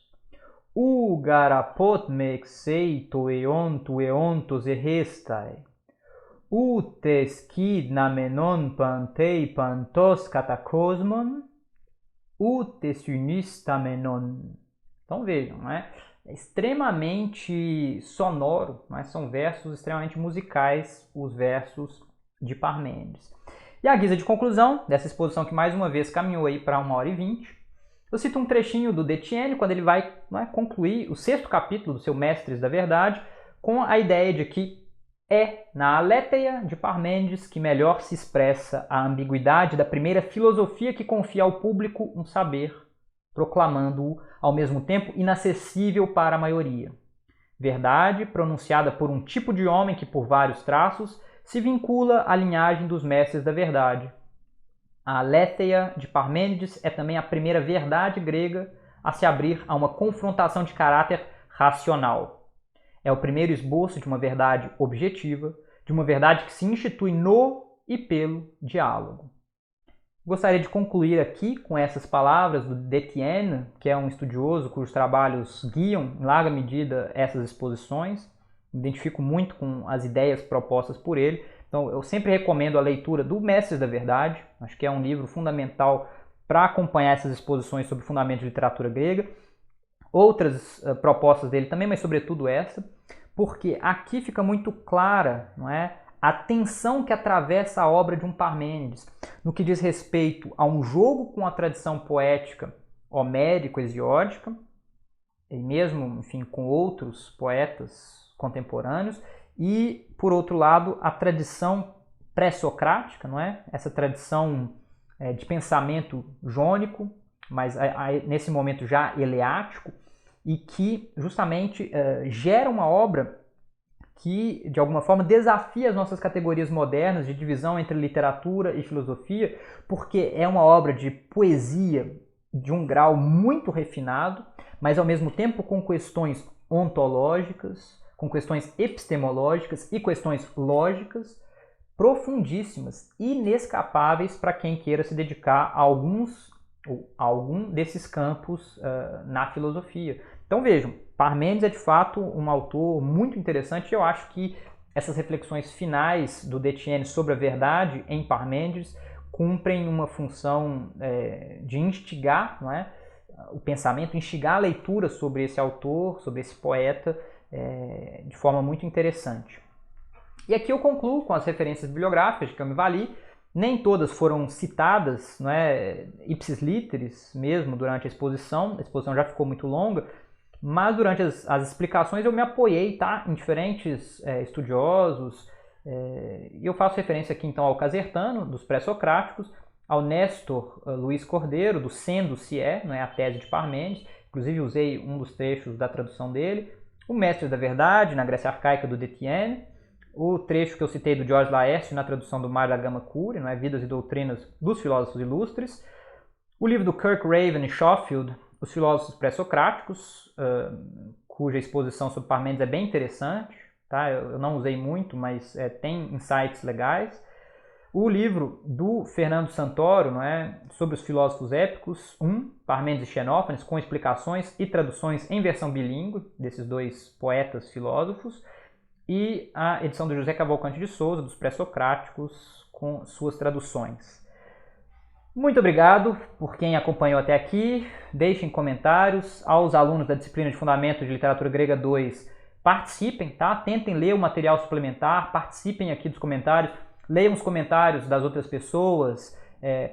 ugarapotmexei tueontos errestai, utes kidnamenon pantei pantos catacosmon, utes unistamenon. Então vejam, né? É extremamente sonoro, mas são versos extremamente musicais, os versos de Parmênides. E a guisa de conclusão dessa exposição que mais uma vez caminhou aí para 1h20, eu cito um trechinho do Detienne, quando ele vai, né, concluir o 6º capítulo do seu Mestres da Verdade, com a ideia de que é na Aletheia de Parmênides que melhor se expressa a ambiguidade da primeira filosofia que confia ao público um saber, proclamando-o ao mesmo tempo inacessível para a maioria. Verdade pronunciada por um tipo de homem que, por vários traços, se vincula à linhagem dos Mestres da Verdade. A Aletheia de Parmênides é também a primeira verdade grega a se abrir a uma confrontação de caráter racional. É o primeiro esboço de uma verdade objetiva, de uma verdade que se institui no e pelo diálogo. Gostaria de concluir aqui com essas palavras do Détienne, que é um estudioso cujos trabalhos guiam, em larga medida, essas exposições. Me identifico muito com as ideias propostas por ele. Então, eu sempre recomendo a leitura do Mestres da Verdade. Acho que é um livro fundamental para acompanhar essas exposições sobre fundamentos de literatura grega. Outras propostas dele também, mas sobretudo essa, porque aqui fica muito clara, não é, a tensão que atravessa a obra de um Parmênides no que diz respeito a um jogo com a tradição poética homérico-hesiódica, e mesmo, enfim, com outros poetas contemporâneos, e, por outro lado, a tradição pré-socrática, não é? Essa tradição de pensamento jônico, mas nesse momento já eleático, e que justamente gera uma obra que, de alguma forma, desafia as nossas categorias modernas de divisão entre literatura e filosofia, porque é uma obra de poesia de um grau muito refinado, mas ao mesmo tempo com questões ontológicas, com questões epistemológicas e questões lógicas profundíssimas, inescapáveis para quem queira se dedicar a algum desses campos na filosofia. Então vejam, Parmênides é de fato um autor muito interessante e eu acho que essas reflexões finais do Détienne sobre a verdade em Parmênides cumprem uma função de instigar, não é, o pensamento, instigar a leitura sobre esse autor, sobre esse poeta, de forma muito interessante. E aqui eu concluo com as referências bibliográficas de que eu me vali. Nem todas foram citadas, não é, ipsis literis mesmo durante a exposição já ficou muito longa, mas durante as explicações eu me apoiei, tá, em diferentes estudiosos, e eu faço referência aqui então ao Casertano, dos pré-socráticos, ao Néstor Luiz Cordeiro, do Sendo Se É, não é, a tese de Parmênides, inclusive usei um dos trechos da tradução dele, o Mestre da Verdade, na Grécia Arcaica, do Détienne, o trecho que eu citei do George Laërce na tradução do Mário da Gama Cury, não é, Vidas e Doutrinas dos Filósofos Ilustres, o livro do Kirk Raven e Schofield, Os Filósofos Pré-Socráticos, cuja exposição sobre Parmênides é bem interessante, tá? Eu não usei muito, mas tem insights legais. O livro do Fernando Santoro, não é, sobre os filósofos épicos, Parmênides e Xenófanes, com explicações e traduções em versão bilíngue desses dois poetas filósofos, e a edição do José Cavalcante de Souza, dos Pré-Socráticos, com suas traduções. Muito obrigado por quem acompanhou até aqui. Deixem comentários. Aos alunos da disciplina de Fundamentos de Literatura Grega 2, participem, tá? Tentem ler o material suplementar, participem aqui dos comentários, leiam os comentários das outras pessoas,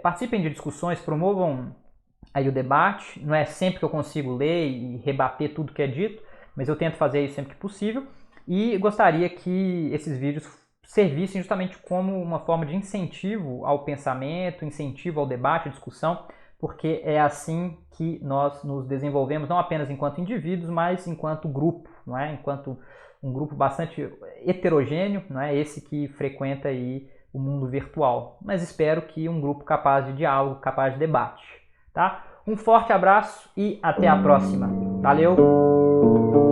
participem de discussões, promovam aí o debate. Não é sempre que eu consigo ler e rebater tudo que é dito, mas eu tento fazer isso sempre que possível. E gostaria que esses vídeos servissem justamente como uma forma de incentivo ao pensamento, incentivo ao debate, à discussão, porque é assim que nós nos desenvolvemos, não apenas enquanto indivíduos, mas enquanto grupo, não é? Enquanto um grupo bastante heterogêneo, não é? Esse que frequenta aí o mundo virtual. Mas espero que um grupo capaz de diálogo, capaz de debate, tá? Um forte abraço e até a próxima. Valeu!